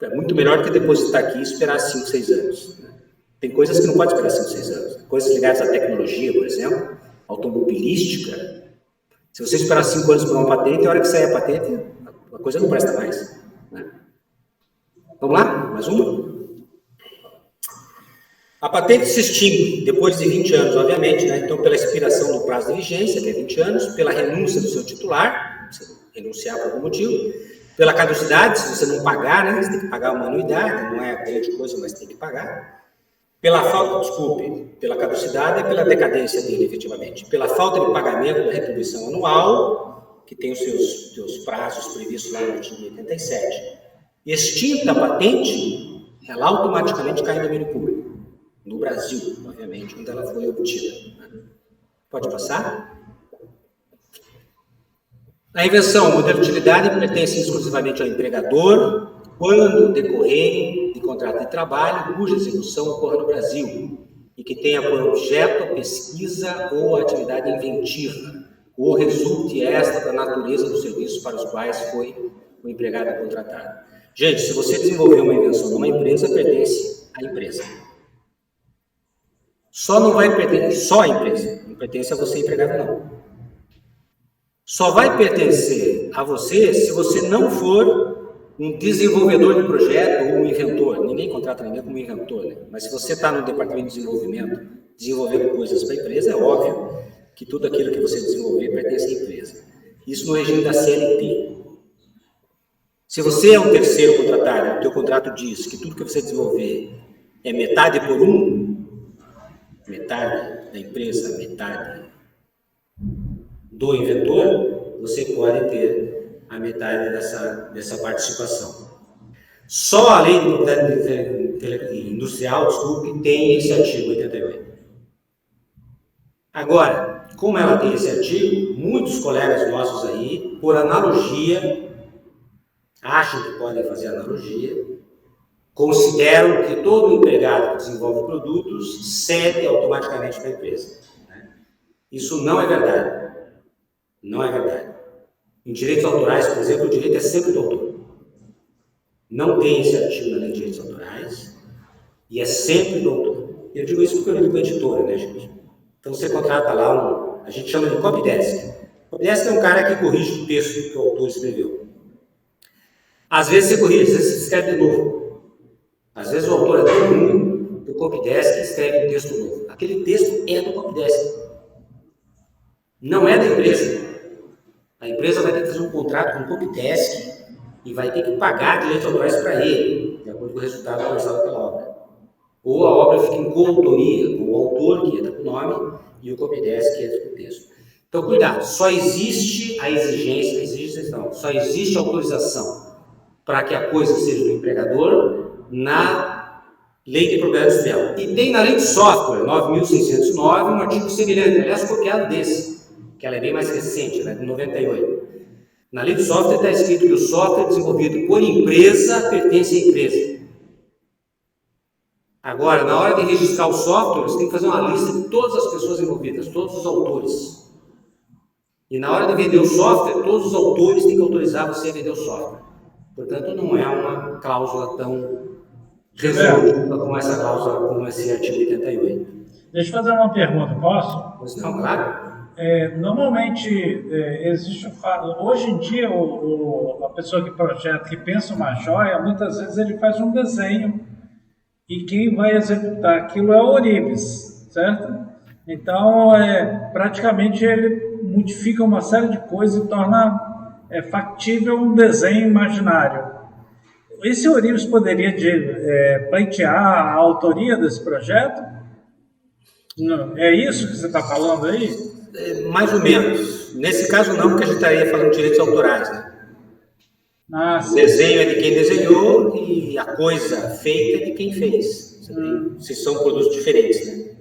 É muito melhor do que depositar aqui e esperar 5, 6 anos. Né? Tem coisas que não pode esperar 5, 6 anos. Coisas ligadas à tecnologia, por exemplo, automobilística. Se você esperar 5 anos por uma patente, a hora que sair a patente, a coisa não presta mais. Né? Vamos lá? Mais uma? A patente se extingue depois de 20 anos, obviamente, né? Então, pela expiração do prazo de vigência, que é 20 anos, pela renúncia do seu titular, se renunciar por algum motivo, pela caducidade, se você não pagar, né? Você tem que pagar uma anuidade, não é grande coisa, mas tem que pagar. Pela falta, desculpe, pela caducidade e pela decadência dele, efetivamente. Pela falta de pagamento da retribuição anual, que tem os seus prazos previstos lá no artigo 87. Extinta a patente, ela automaticamente cai em domínio público. No Brasil, obviamente, onde ela foi obtida. Pode passar? A invenção, o modelo de utilidade pertence exclusivamente ao empregador quando decorrerem de contrato de trabalho cuja execução ocorra no Brasil e que tenha por objeto a pesquisa ou a atividade inventiva ou resulte esta da natureza dos serviços para os quais foi o empregado contratado. Gente, se você desenvolver uma invenção numa empresa, pertence à empresa. Só não vai pertencer, só a empresa, não pertence a você empregado não. Só vai pertencer a você se você não for um desenvolvedor de projeto ou um inventor. Ninguém contrata ninguém como inventor, né? Mas se você está no departamento de desenvolvimento, desenvolvendo coisas para a empresa, é óbvio que tudo aquilo que você desenvolver pertence à empresa. Isso no regime da CLT. Se você é um terceiro contratado, o teu contrato diz que tudo que você desenvolver é metade por um, metade da empresa, metade do inventor, você pode ter a metade dessa participação. Só a lei de propriedade industrial, desculpe, tem esse artigo 88. Agora, como ela tem esse artigo, muitos colegas nossos aí, por analogia, acham que podem fazer analogia, consideram que todo empregado que desenvolve produtos cede automaticamente para a empresa. Isso não é verdade. Não é verdade. Em direitos autorais, por exemplo, o direito é sempre do autor. Não tem esse artigo na lei de direitos autorais e é sempre do autor. Eu digo isso porque eu lido com a editora, né, gente? Então você contrata lá a gente chama de copydesk. Copydesk é um cara que corrige o texto que o autor escreveu. Às vezes você corrige, às vezes você escreve de novo. Às vezes o autor é tão ruim que o copydesk escreve um texto novo. Aquele texto é do copydesk. Não é da empresa. A empresa vai ter que fazer um contrato com o copydesk e vai ter que pagar direitos autorais para ele, de acordo com o resultado alcançado pela obra. Ou a obra fica em coautoria, com o autor, que entra com o nome, e o copydesk, que entra com o texto. Então, cuidado, só existe a exigência, só existe a autorização para que a coisa seja do empregador na Lei de Propriedade Industrial. E tem na Lei de Software, 9.609, um artigo semelhante, aliás, copiado desse, que ela é bem mais recente, ela é de 98. Na Lei de Software está escrito que o software desenvolvido por empresa pertence à empresa. Agora, na hora de registrar o software, você tem que fazer uma lista de todas as pessoas envolvidas, todos os autores. E na hora de vender o software, todos os autores têm que autorizar você a vender o software. Portanto, não é uma cláusula tão resolutiva como essa cláusula, como esse artigo 88. Deixa eu fazer uma pergunta, posso? Pois não, claro. Normalmente, existe hoje em dia, a pessoa que projeta, que pensa uma joia, muitas vezes ele faz um desenho e quem vai executar aquilo é o ourives, certo? Então, praticamente ele modifica uma série de coisas e torna factível um desenho imaginário. Esse ourives poderia pleitear a autoria desse projeto? Não, é isso que você está falando aí? Mais ou menos. Nesse caso não, porque a gente estaria falando de direitos autorais, né? O desenho é de quem desenhou e a coisa feita é de quem fez. Se são produtos diferentes, né?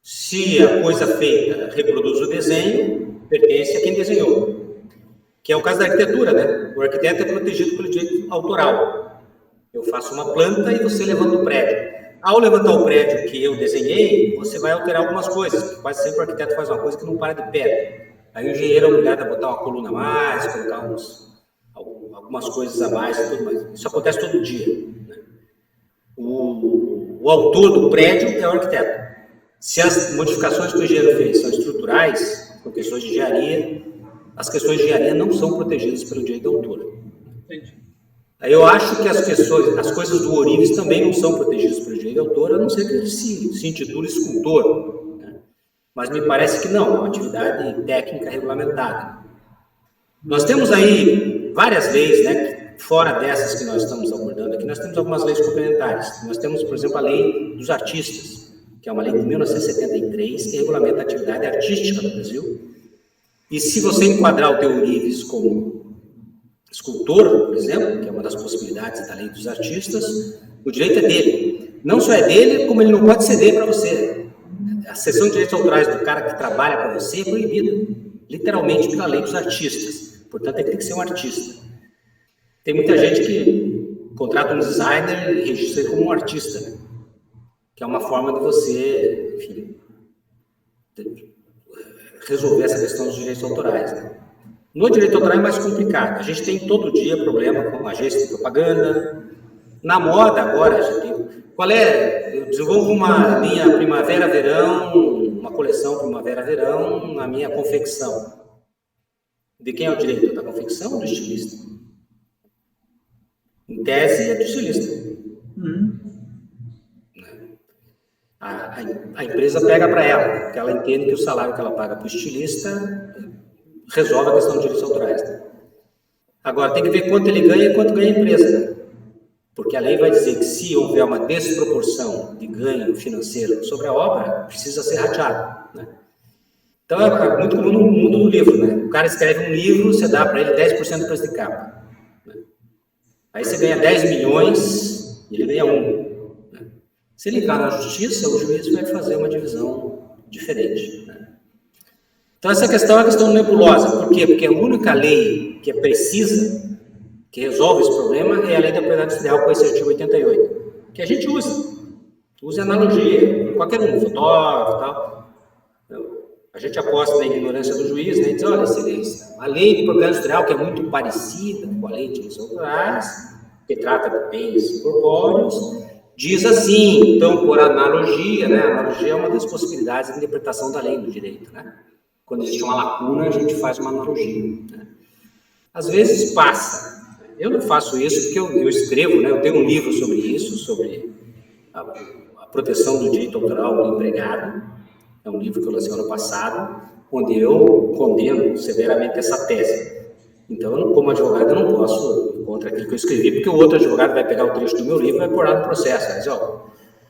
Se a coisa feita reproduz o desenho, pertence a quem desenhou. Que é o caso da arquitetura, né? O arquiteto é protegido pelo direito autoral. Eu faço uma planta e você levanta o prédio. Ao levantar o prédio que eu desenhei, você vai alterar algumas coisas, porque quase sempre o arquiteto faz uma coisa que não para de pé. Aí o engenheiro é obrigado a botar uma coluna a mais, colocar algumas coisas a mais e tudo mais. Isso acontece todo dia, né? O autor do prédio é o arquiteto. Se as modificações que o engenheiro fez são estruturais, são questões de engenharia, as questões de engenharia não são protegidas pelo direito do autor. Entendi. Eu acho que as coisas do ourives também não são protegidas pelo direito de autor, a não ser que ele se intitule escultor, né? Mas me parece que não, é uma atividade técnica regulamentada. Nós temos aí várias leis, né, fora dessas que nós estamos abordando aqui, nós temos algumas leis complementares. Nós temos, por exemplo, a Lei dos Artistas, que é uma lei de 1973, que regulamenta a atividade artística no Brasil. E se você enquadrar o teu ourives como escultor, por exemplo, que é uma das possibilidades da Lei dos Artistas, o direito é dele. Não só é dele, como ele não pode ceder para você. A cessão de direitos autorais do cara que trabalha para você é proibida, literalmente pela Lei dos Artistas. Portanto, ele tem que ser um artista. Tem muita gente que contrata um designer e registra ele como um artista, né? Que é uma forma de você, enfim, resolver essa questão dos direitos autorais, né? No direito autoral é mais complicado. A gente tem todo dia problema com agência de propaganda. Na moda agora, a gente tem... Eu desenvolvo uma linha primavera-verão, uma coleção primavera-verão na minha confecção. De quem é o direito? Da confecção ou do estilista? Em tese, é do estilista. A empresa pega para ela, porque ela entende que o salário que ela paga para o estilista resolve a questão de direitos autorais, né? Agora, tem que ver quanto ele ganha e quanto ganha a empresa, né? Porque a lei vai dizer que se houver uma desproporção de ganho financeiro sobre a obra, precisa ser rateado, né? Então, é muito comum no mundo do livro, né? O cara escreve um livro, você dá para ele 10% do preço de capa, né? Aí você ganha 10 milhões e ele ganha 1. Né? Se ele entrar na justiça, o juiz vai fazer uma divisão diferente, né? Então, essa questão é uma questão nebulosa. Por quê? Porque a única lei que é precisa, que resolve esse problema, é a Lei da Propriedade Industrial, com esse artigo 88, que a gente usa analogia, qualquer um, fotógrafo e tal. Então, a gente aposta na ignorância do juiz, né, e diz, olha, excelência, a Lei de Propriedade Industrial, que é muito parecida com a Lei de direitos autorais, que trata de bens incorpóreos, diz assim, então, por analogia, né? A analogia é uma das possibilidades de interpretação da lei do direito, né? Quando existe uma lacuna, a gente faz uma analogia, né? Às vezes passa. Eu não faço isso porque eu escrevo, né? Eu tenho um livro sobre isso, sobre a proteção do direito autoral do empregado. É um livro que eu lancei ano passado, onde eu condeno severamente essa tese. Então, como advogado, eu não posso ir contra aquilo que eu escrevi, porque o outro advogado vai pegar o trecho do meu livro e vai pôr lá no processo. Vai dizer, ó,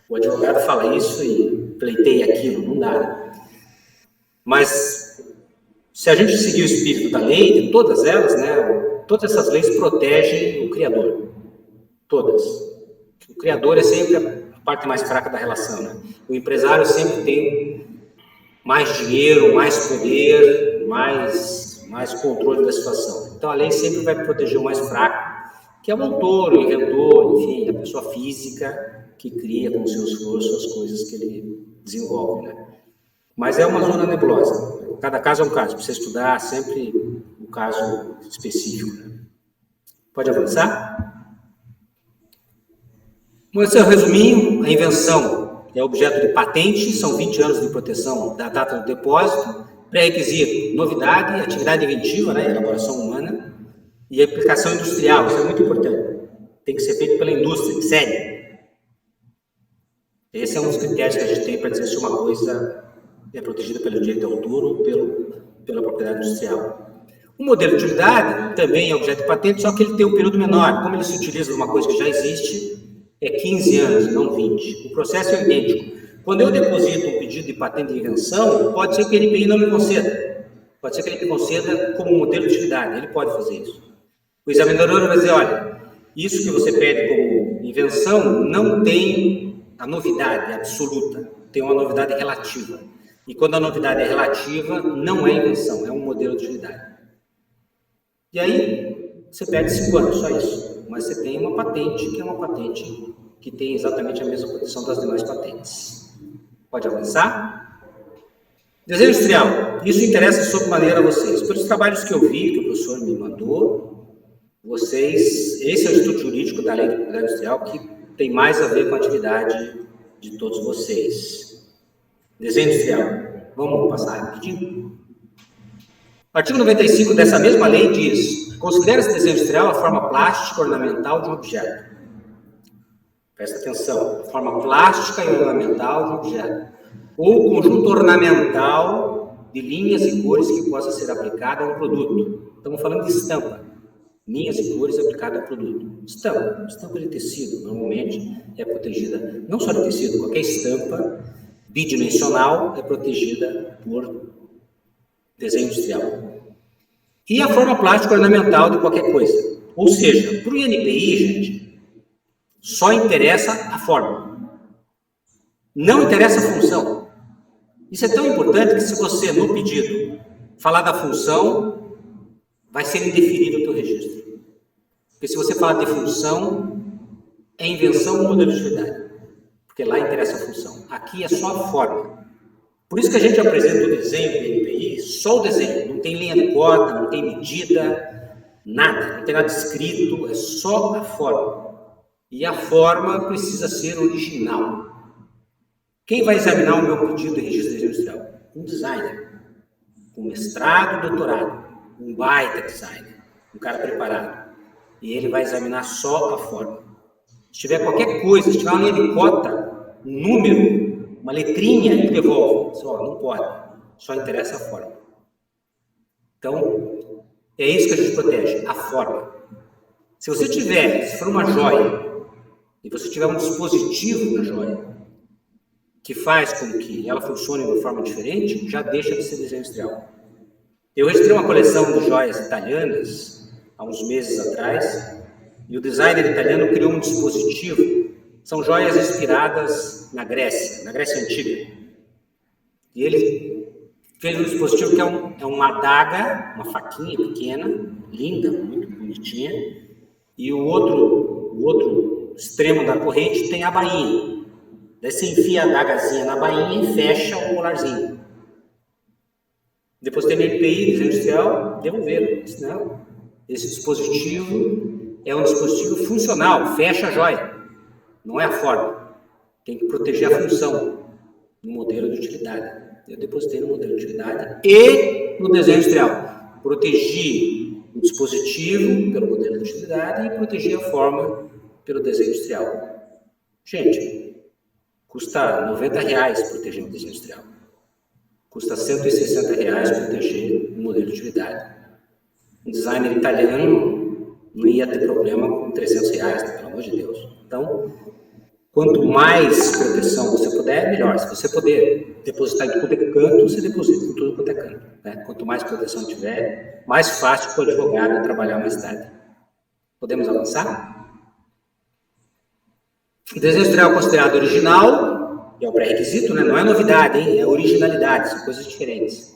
o advogado fala isso e pleiteia aquilo, não dá, né? Mas, se a gente seguir o espírito da lei, de todas elas, né, todas essas leis protegem o criador. Todas. O criador é sempre a parte mais fraca da relação, né? O empresário sempre tem mais dinheiro, mais poder, mais controle da situação. Então, a lei sempre vai proteger o mais fraco, que é o autor, o inventor, enfim, a pessoa física que cria com o seu esforço as coisas que ele desenvolve, né? Mas é uma zona nebulosa. Cada caso é um caso. Precisa estudar sempre um caso específico, né? Pode avançar? Vamos fazer um resuminho. A invenção é objeto de patente, são 20 anos de proteção da data do depósito, pré-requisito, novidade, atividade inventiva, né, elaboração humana, e aplicação industrial, isso é muito importante. Tem que ser feito pela indústria, sério. Esse é um dos critérios que a gente tem para dizer se uma coisa é protegida pelo direito de autor ou pela propriedade industrial. O modelo de utilidade também é objeto de patente, só que ele tem um período menor. Como ele se utiliza de uma coisa que já existe, é 15 anos, não 20. O processo é idêntico. Quando eu deposito um pedido de patente de invenção, pode ser que o NPI não me conceda. Pode ser que ele me conceda como modelo de utilidade. Ele pode fazer isso. O examinador vai dizer, olha, isso que você pede como invenção não tem a novidade absoluta, tem uma novidade relativa. E quando a novidade é relativa, não é invenção, é um modelo de utilidade. E aí, você perde 5 anos, só isso. Mas você tem uma patente, que é uma patente que tem exatamente a mesma proteção das demais patentes. Pode avançar? Desenho industrial. Isso interessa sobremaneira a vocês. Pelos trabalhos que eu vi, que o professor me mandou, esse é o Instituto Jurídico da Lei de Propriedade Industrial, que tem mais a ver com a atividade de todos vocês. Desenho industrial. Vamos passar rapidinho? O artigo 95 dessa mesma lei diz: considera-se desenho industrial a forma plástica ornamental de um objeto. Presta atenção, a forma plástica e ornamental de um objeto, ou conjunto ornamental de linhas e cores que possa ser aplicada a um produto. Estamos falando de estampa, linhas e cores aplicadas ao produto. Estampa de tecido, normalmente é protegida, não só de tecido, qualquer estampa bidimensional é protegida por desenho industrial. E a forma plástica ornamental de qualquer coisa. Ou seja, para o INPI, gente, só interessa a forma. Não interessa a função. Isso é tão importante que se você, no pedido, falar da função, vai ser indeferido o teu registro. Porque se você falar de função, é invenção ou modelo de utilidade. Porque lá interessa a função. Aqui é só a forma. Por isso que a gente apresenta o desenho do INPI, só o desenho. Não tem linha de cota, não tem medida, nada. Não tem nada escrito, é só a forma. E a forma precisa ser original. Quem vai examinar o meu pedido de registro de desenho industrial? Um designer. Um mestrado, doutorado. Um baita designer. Um cara preparado. E ele vai examinar só a forma. Se tiver qualquer coisa, se tiver uma linha de cota, um número, uma letrinha, ele devolve. Só, não pode. Só interessa a forma. Então, é isso que a gente protege, a forma. Se você tiver, se for uma joia, e você tiver um dispositivo na joia, que faz com que ela funcione de uma forma diferente, já deixa de ser desenho industrial. Eu registrei uma coleção de joias italianas, há uns meses atrás, e o designer italiano criou um dispositivo. São joias inspiradas na Grécia Antiga. E ele fez um dispositivo que é uma adaga, uma faquinha pequena, linda, muito bonitinha, e o outro extremo da corrente tem a bainha. Daí você enfia a adagazinha na bainha e fecha o colarzinho. Depois tem o NPI, desenho industrial, devolveram. Não, esse dispositivo é um dispositivo funcional, fecha a joia. não é a forma. Tem que proteger a função no modelo de utilidade. Eu depositei no modelo de utilidade e no desenho industrial. Protegi o dispositivo pelo modelo de utilidade e protegi a forma pelo desenho industrial. Gente, custa R$90 proteger um desenho industrial. Custa R$160 proteger um modelo de utilidade. Um designer italiano não ia ter problema com R$300, né, pelo amor de Deus. Então, quanto mais proteção você puder, melhor. Se você puder depositar em tudo quanto é canto, você deposita em tudo quanto é canto. Né? Quanto mais proteção tiver, mais fácil para o advogado trabalhar mais tarde. Podemos avançar? O desenho industrial considerado original, que é o pré-requisito, né? Não é novidade, hein? É originalidade, são coisas diferentes.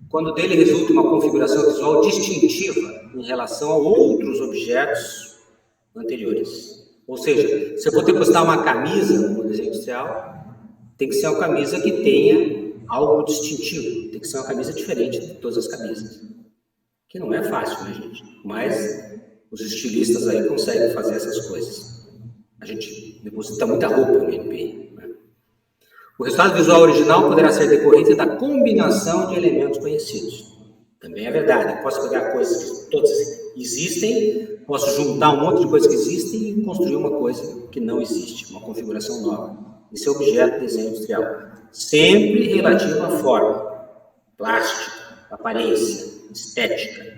Quando dele resulta uma configuração visual distintiva em relação a outros objetos anteriores. Ou seja, se eu vou depositar uma camisa no desenho industrial, tem que ser uma camisa que tenha algo distintivo, tem que ser uma camisa diferente de todas as camisas. Que não é fácil, né, gente? Mas os estilistas aí conseguem fazer essas coisas. A gente deposita muita roupa no NPI. Né? O resultado visual original poderá ser decorrente da combinação de elementos conhecidos. Também é verdade. Eu posso pegar coisas que todas existem, posso juntar um monte de coisas que existem e construir uma coisa que não existe, uma configuração nova. Esse é o objeto de desenho industrial. Sempre relativo à forma, plástica, aparência, estética.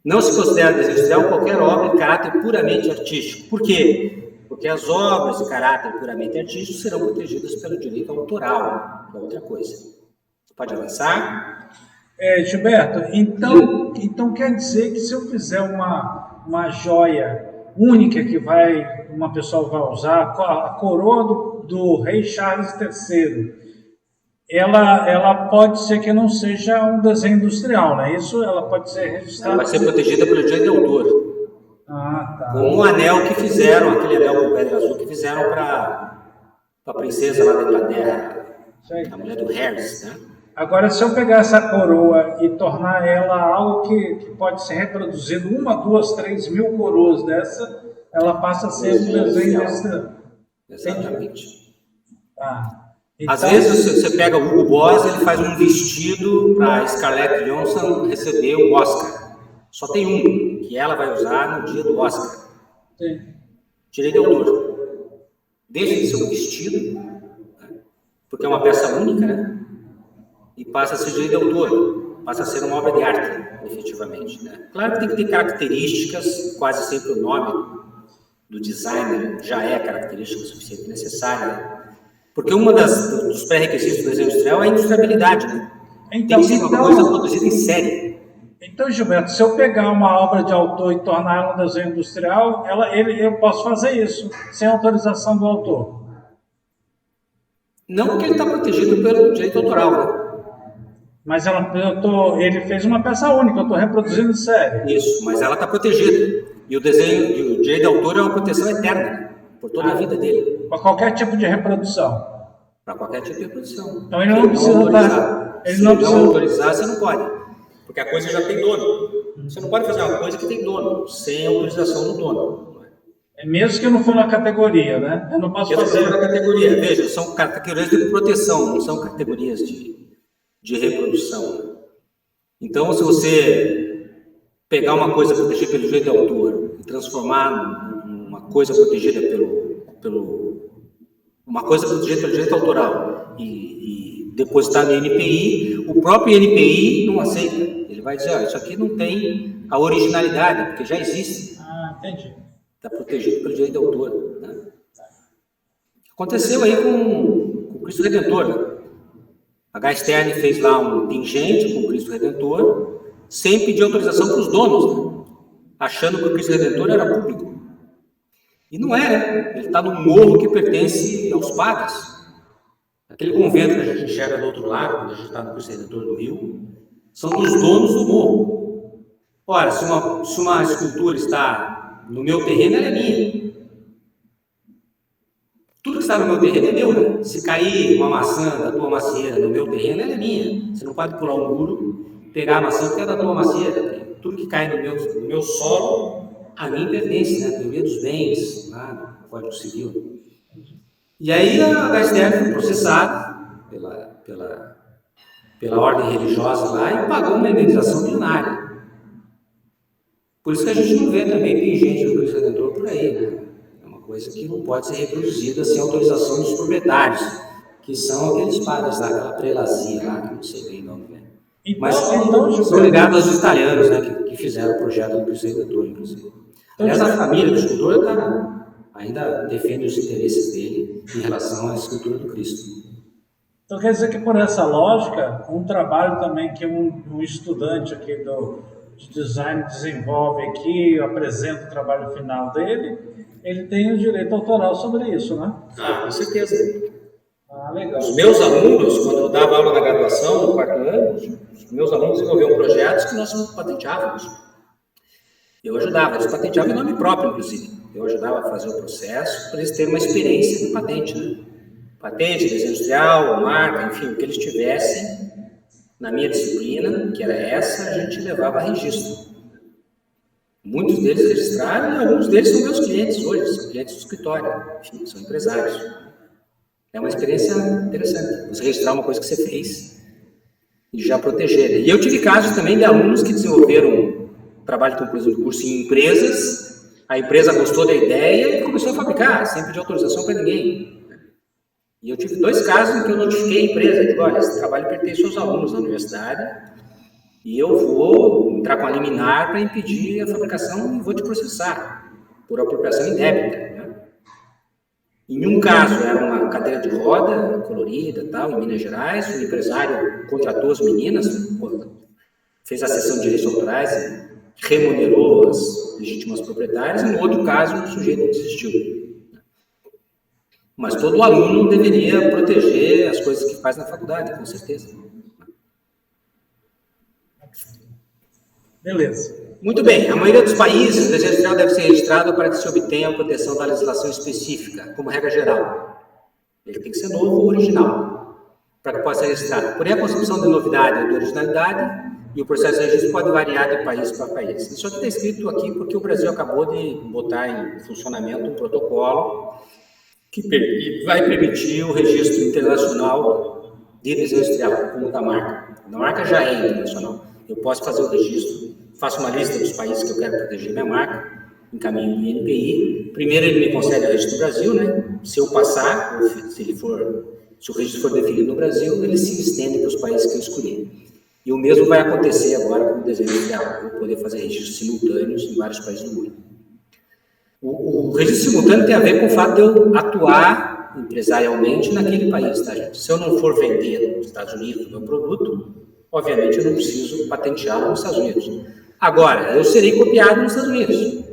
Não se considera desenho industrial qualquer obra de caráter puramente artístico. Por quê? Porque as obras de caráter puramente artístico serão protegidas pelo direito autoral, que é outra coisa. Pode avançar? Gilberto, então quer dizer que se eu fizer uma joia única que uma pessoa vai usar, a coroa do rei Charles III, ela pode ser que não seja um desenho industrial, né? Isso ela pode ser registrada. Ela vai ser protegida pelo direito de autor. Ah, tá. Como o anel que fizeram, aquele anel com pedra azul que fizeram para a princesa lá da Inglaterra, a mulher do Harris, né? Agora, se eu pegar essa coroa e tornar ela algo que pode ser reproduzido, 1, 2, 3 mil coroas dessa, ela passa a ser um desenho industrial. Exatamente. Então, às vezes você pega o Hugo Boss, ele faz um vestido para a Scarlett Johansson receber o Oscar. Só tem um, que ela vai usar no dia do Oscar. Sim. Direito de autor. Deixa de ser um vestido, né? Porque é uma peça única, né? E passa a ser direito de autor, passa a ser uma obra de arte, efetivamente. Né? Claro que tem que ter características, quase sempre o nome do designer já é característica suficiente necessária, porque uma dos pré-requisitos do desenho industrial é a industrialidade, né? Tem que ser uma coisa produzida em série. Então, Gilberto, se eu pegar uma obra de autor e tornar ela um desenho industrial, eu posso fazer isso, sem autorização do autor? Não, porque ele está protegido pelo direito autoral, né? Mas ele fez uma peça única, eu estou reproduzindo em série. Isso, mas ela está protegida. E o direito de autor é uma proteção eterna, por toda a vida dele. Para qualquer tipo de reprodução. Para qualquer tipo de reprodução. Então ele não precisa autorizar. Se não autorizar, você não pode. Porque a coisa já tem dono. Você não pode fazer uma coisa que tem dono, sem autorização do dono. Mesmo que não for na categoria, né? Eu não posso fazer. Na categoria. Veja, são categorias de proteção, não são categorias de reprodução. Então, se você pegar uma coisa protegida pelo direito de autor e transformar numa coisa protegida uma coisa protegida pelo direito autoral e depositar no NPI, o próprio NPI não aceita. Ele vai dizer, isso aqui não tem a originalidade, porque já existe. Entendi. Está protegido pelo direito de autor. Né? Aconteceu aí com o Cristo Redentor, né? A Stern fez lá um pingente com o Cristo Redentor, sem pedir autorização para os donos, né? Achando que o Cristo Redentor era público. E não era, ele está num morro que pertence aos padres. Aquele convento que a gente enxerga do outro lado, quando a gente está no Cristo Redentor do Rio, são dos donos do morro. Ora, se uma escultura está no meu terreno, ela é minha. Tudo que está no meu terreno é meu, né? Se cair uma maçã da tua macieira no meu terreno, ela é minha. Você não pode pular um muro, pegar a maçã porque é da tua macieira. Tudo que cai no meu solo A mim pertence, né? A maioria dos bens lá no Código Civil. E aí a HSTF foi processada pela ordem religiosa lá e pagou uma indenização milionária. Por isso que a gente não vê também pingente do Cristo Redentor por aí, né? É uma coisa que não pode ser reproduzida sem autorização dos proprietários, que são aqueles padres lá, aquela prelazia lá, que não sei bem o nome, né? Mas são ligados aos italianos, né, que fizeram o projeto do Cristo Redentor, inclusive. Aliás, a família do escultor ainda defende os interesses dele em relação à escultura do Cristo. Então quer dizer que por essa lógica, um trabalho também que um estudante aqui de design desenvolve aqui, apresenta o trabalho final dele, ele tem o direito autoral sobre isso, né? Ah, com certeza. Ah, legal. Os meus alunos, quando eu dava aula na graduação, no quarto ano, os meus alunos desenvolviam projetos que nós patenteávamos. Eu ajudava, eles patenteavam em nome próprio, inclusive. Eu ajudava a fazer o processo para eles terem uma experiência de patente, né? Patente, desenho industrial, marca, enfim, o que eles tivessem na minha disciplina, que era essa, a gente levava a registro. Muitos deles registraram e alguns deles são meus clientes hoje, são clientes do escritório, enfim, são empresários. É uma experiência interessante, você registrar uma coisa que você fez e já proteger. E eu tive casos também de alunos que desenvolveram trabalho de conclusão do curso em empresas, a empresa gostou da ideia e começou a fabricar, sem pedir autorização para ninguém. E eu tive 2 casos em que eu notifiquei a empresa, digo, olha, esse trabalho pertence aos alunos da universidade e eu vou entrar com a liminar para impedir a fabricação e vou te processar por apropriação indébita, né? Em um caso, era uma cadeira de roda colorida, tal, em Minas Gerais, o empresário contratou as meninas, fez a cessão de direitos autorais, remunerou as legítimas proprietárias, e no outro caso, o sujeito desistiu. Mas todo aluno deveria proteger as coisas que faz na faculdade, com certeza. Beleza. Muito bem, a maioria dos países, o desenho industrial deve ser registrado para que se obtenha a proteção da legislação específica, como regra geral. Ele tem que ser novo ou original, para que possa ser registrado. Porém, a concepção de novidade ou de originalidade e o processo de registro pode variar de país para país. Isso aqui está escrito aqui porque o Brasil acabou de botar em funcionamento um protocolo que vai permitir o registro internacional de desenho industrial, como da marca. A marca já é internacional. Eu posso fazer o registro, faço uma lista dos países que eu quero proteger minha marca, encaminho no INPI. Primeiro ele me concede o registro do Brasil, né? Se eu passar, se o registro for definido no Brasil, ele se estende para os países que eu escolhi. E o mesmo vai acontecer agora com o desenho industrial. Eu vou poder fazer registros simultâneos em vários países do mundo. O registro simultâneo tem a ver com o fato de eu atuar empresarialmente naquele país, tá, gente? Se eu não for vender nos Estados Unidos o meu produto, obviamente eu não preciso patenteá-lo nos Estados Unidos. Agora, eu serei copiado nos Estados Unidos.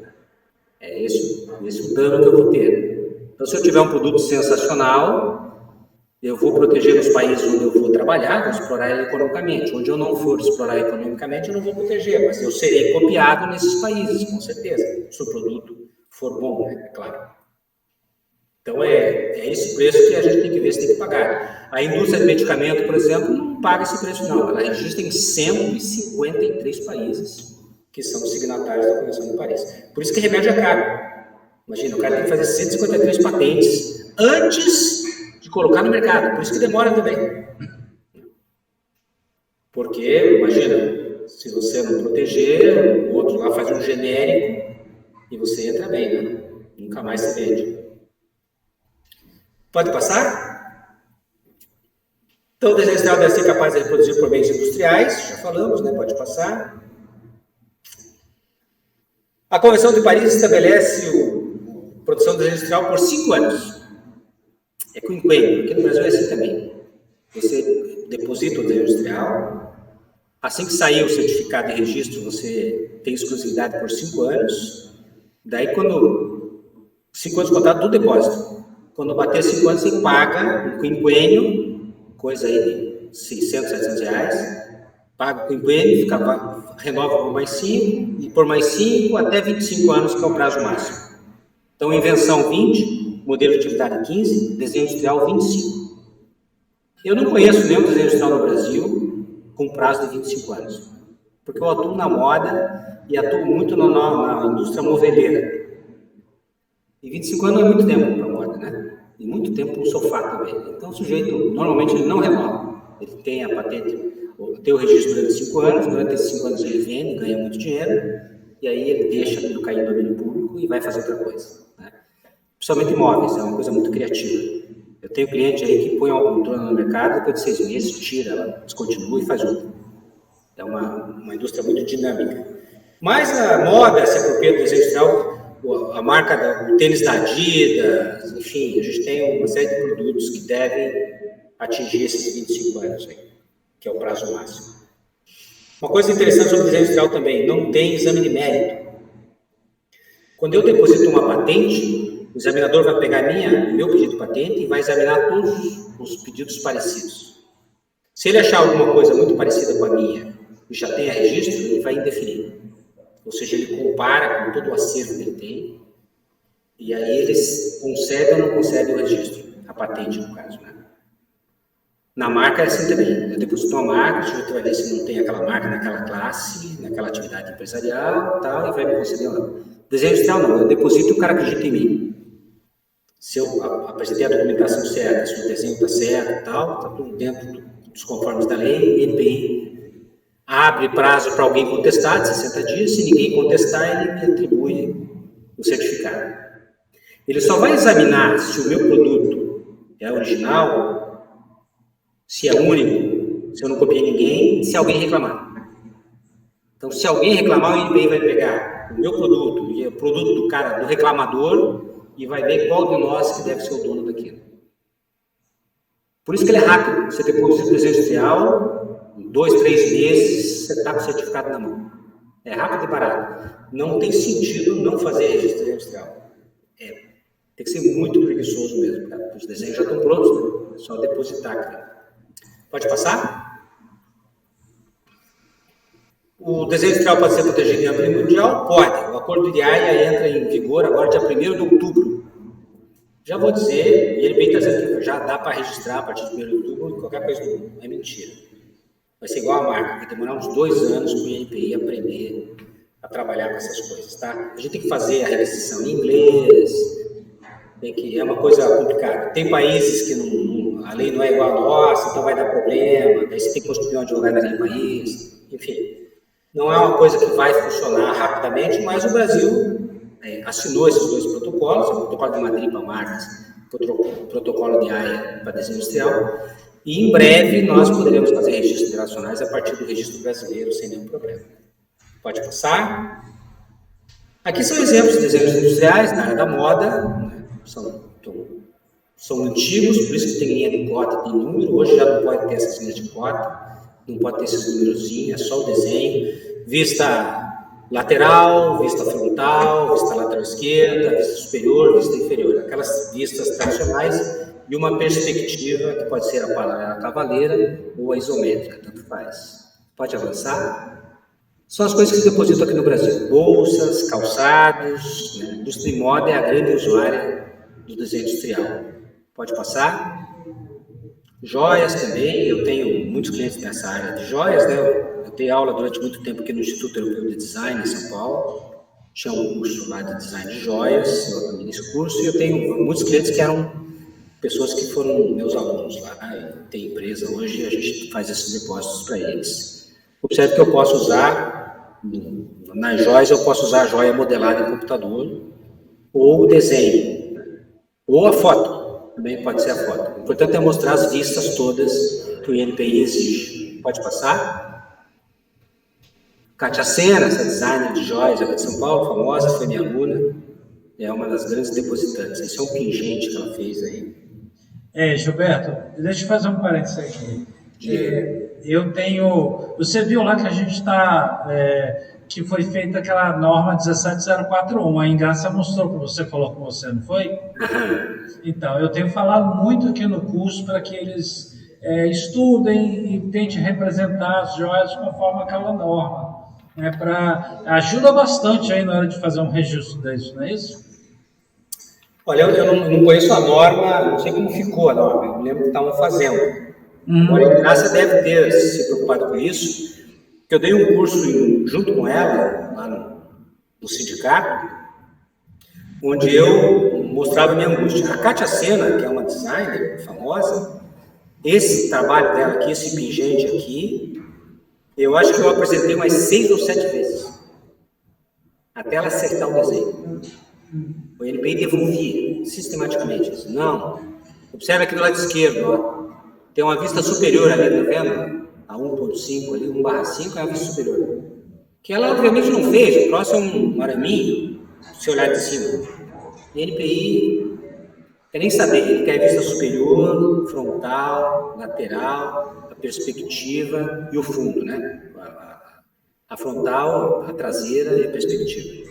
É esse o dano que eu vou ter. Então, se eu tiver um produto sensacional, eu vou proteger os países onde eu vou trabalhar, vou explorar ele economicamente. Onde eu não for explorar economicamente, eu não vou proteger, mas eu serei copiado nesses países, com certeza, se o produto for bom, né? Claro. Então, é esse preço que a gente tem que ver se tem que pagar. A indústria de medicamento, por exemplo, não paga esse preço, não. Ela registra em 153 países que são signatários da Convenção de Paris. Por isso que remédio é caro. Imagina, o cara tem que fazer 153 patentes antes de colocar no mercado. Por isso que demora também. Porque, imagina, se você não proteger, o outro lá faz um genérico e você entra bem, né? Nunca mais se vende. Pode passar? Então, o desenho industrial deve ser capaz de reproduzir por meios industriais, já falamos, né? Pode passar. A Convenção de Paris estabelece a produção de desenho industrial por 5 anos. É quinquênio, aqui no Brasil é assim também. Você deposita o desenho industrial, assim que sair o certificado de registro, você tem exclusividade por 5 anos. Daí, quando 5 anos contrato do depósito. Quando bater 5 anos, você paga um quinquênio, coisa aí de 600, 700 reais, paga o quinquênio, renova por mais 5, e por mais 5 até 25 anos, que é o prazo máximo. Então, invenção 20, modelo de atividade 15, desenho industrial 25. Eu não conheço nenhum desenho industrial no Brasil com prazo de 25 anos. Porque eu atuo na moda e atuo muito na indústria moveleira. E 25 anos é muito tempo para moda, né? E muito tempo no sofá também. Então o sujeito, normalmente, ele não renova. Ele tem a patente, tem o registro durante 5 anos, durante esses 5 anos ele vende, ganha muito dinheiro, e aí ele deixa aquilo cair no domínio público e vai fazer outra coisa, né? Principalmente imóveis, é uma coisa muito criativa. Eu tenho cliente aí que põe algum drone no mercado, depois de 6 meses, tira, ela descontinua e faz outra. É uma indústria muito dinâmica. Mas a moda se apropria do desenho industrial, a marca do tênis da Adidas, enfim, a gente tem uma série de produtos que devem atingir esses 25 anos aí, que é o prazo máximo. Uma coisa interessante sobre o desenho industrial também, não tem exame de mérito. Quando eu deposito uma patente, o examinador vai pegar meu pedido de patente e vai examinar todos os pedidos parecidos. Se ele achar alguma coisa muito parecida com a minha e já tenha registro, ele vai indeferir. Ou seja, ele compara com todo o acervo que ele tem e aí eles concedem ou não concedem o registro, a patente no caso, né? Na marca é assim também. Eu deposito uma marca, o sujeito vai ver se não tem aquela marca naquela classe, naquela atividade empresarial tal, e vai me conceder ou não. Desenho industrial não, eu deposito e o cara acredita em mim. Se eu apresentei a documentação certa, se o desenho está certo e tal, está tudo dentro dos conformes da lei, o INPI abre prazo para alguém contestar, de 60 dias, se ninguém contestar, ele me atribui o certificado. Ele só vai examinar se o meu produto é original, se é único, se eu não copiei ninguém, se alguém reclamar. Então, se alguém reclamar, o INPI vai pegar o meu produto e o produto do cara, do reclamador, e vai ver qual de nós que deve ser o dono daquilo. Por isso que ele é rápido. Você deposita o desenho industrial, em 2, 3 meses, você está com o certificado na mão. É rápido e barato. Não tem sentido não fazer registro de desenho industrial. Tem que ser muito preguiçoso mesmo, cara. Os desenhos já estão prontos, né? É só depositar, cara. Pode passar? O desenho industrial pode ser protegido em âmbito mundial? Pode. O acordo de Haia entra em vigor agora dia 1º de outubro. Já vou dizer, e ele bem está dizendo que já dá para registrar a partir de 1º de outubro qualquer coisa do mundo. É mentira. Vai ser igual a marca, vai demorar uns 2 anos para o INPI aprender a trabalhar com essas coisas, tá? A gente tem que fazer a requisição em inglês, é uma coisa complicada. Tem países que a lei não é igual a nossa, então vai dar problema, daí você tem que construir um advogado naquele país, enfim. Não é uma coisa que vai funcionar rapidamente, mas o Brasil assinou esses 2 protocolos, o protocolo de Madrid para marcas, o protocolo de Haia para desenho industrial, e em breve nós poderemos fazer registros internacionais a partir do registro brasileiro sem nenhum problema. Pode passar. Aqui são exemplos de desenhos industriais na área da moda, né? São antigos, por isso que tem linha de cota, tem número. Hoje já não pode ter essas linhas de cota, não pode ter esses númerozinhos, é só o desenho. Vista lateral, vista frontal, vista lateral esquerda, vista superior, vista inferior. Aquelas vistas tradicionais e uma perspectiva que pode ser a paralela cavaleira ou a isométrica, tanto faz. Pode avançar? São as coisas que se depositam aqui no Brasil. Bolsas, calçados, né? A indústria de moda é a grande usuária do desenho industrial. Pode passar? Joias também, eu tenho muitos clientes nessa área de joias, né? Eu dei aula durante muito tempo aqui no Instituto Europeu de Design, em São Paulo. Tinha um curso lá de design de joias, eu também nesse curso, e eu tenho muitos clientes que eram pessoas que foram meus alunos lá, né? Tem empresa hoje e a gente faz esses depósitos para eles. Observe que eu posso usar, nas joias eu posso usar a joia modelada em computador, ou o desenho, ou a foto. Também pode ser a foto. O importante é mostrar as vistas todas que o INPI exige. Pode passar? Kátia Sena, essa designer de joias aqui de São Paulo, famosa, foi minha aluna. É uma das grandes depositantes. Esse é um pingente que ela fez aí. Gilberto, deixa eu fazer um parênteses aqui. Eu tenho... Você viu lá que a gente está... que foi feita aquela norma 17041. A Ingraça mostrou que você falou com você, não foi? Então, eu tenho falado muito aqui no curso para que eles estudem e tentem representar as joias conforme aquela norma. Ajuda bastante aí na hora de fazer um registro disso, não é isso? Olha, eu não conheço a norma, não sei como ficou a norma, eu lembro que estavam fazendo. Agora, a Ingraça deve ter se preocupado com isso. que eu dei um curso junto com ela, lá no sindicato, onde eu mostrava minha angústia. A Kátia Sena, que é uma designer famosa, esse trabalho dela aqui, esse pingente aqui, eu acho que eu apresentei umas 6 ou 7 vezes, até ela acertar o desenho. O NPI devolvia sistematicamente. Disse, não, observe aqui do lado esquerdo, ó. Tem uma vista superior ali, tá vendo? A 1.5 ali, 1/5 é a vista superior. Que ela obviamente não fez, o próximo é um araminho, se olhar de cima. E NPI, quer nem saber, ele quer a vista superior, frontal, lateral, a perspectiva e o fundo, né? A frontal, a traseira e a perspectiva.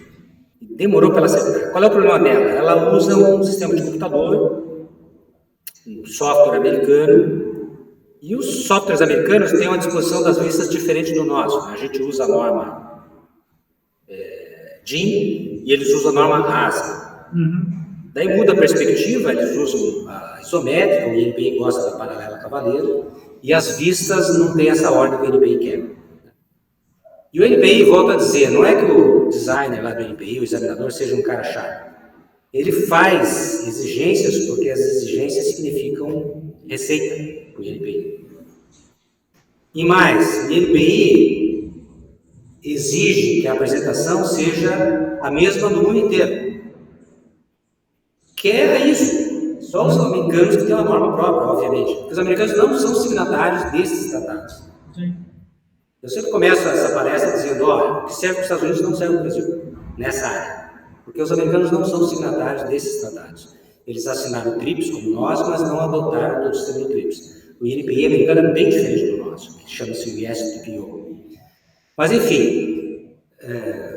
Demorou para ela acertar. Qual é o problema dela? Ela usa um sistema de computador, um software americano, e os softwares americanos têm uma disposição das vistas diferente do nosso. A gente usa a norma DIN e eles usam a norma ASA. Daí muda a perspectiva, eles usam a isométrica, o NPI gosta da paralela cavaleiro, e as vistas não têm essa ordem que o NPI quer. E o NPI, volta a dizer, não é que o designer lá do NPI, o examinador, seja um cara chato. Ele faz exigências porque as exigências significam receita para o NPI. E mais, o NPI exige que a apresentação seja a mesma no mundo inteiro. Que é isso. Só os americanos que têm uma norma própria, obviamente. Porque os americanos não são signatários desses tratados. Sim. Eu sempre começo essa palestra dizendo, o que serve para os Estados Unidos não serve para o Brasil, nessa área. Porque os americanos não são signatários desses tratados. Eles assinaram o TRIPS como nós, mas não adotaram todo o sistema de TRIPS. O INPI americano é bem diferente do nosso, que chama-se o ISTPO. Mas, enfim,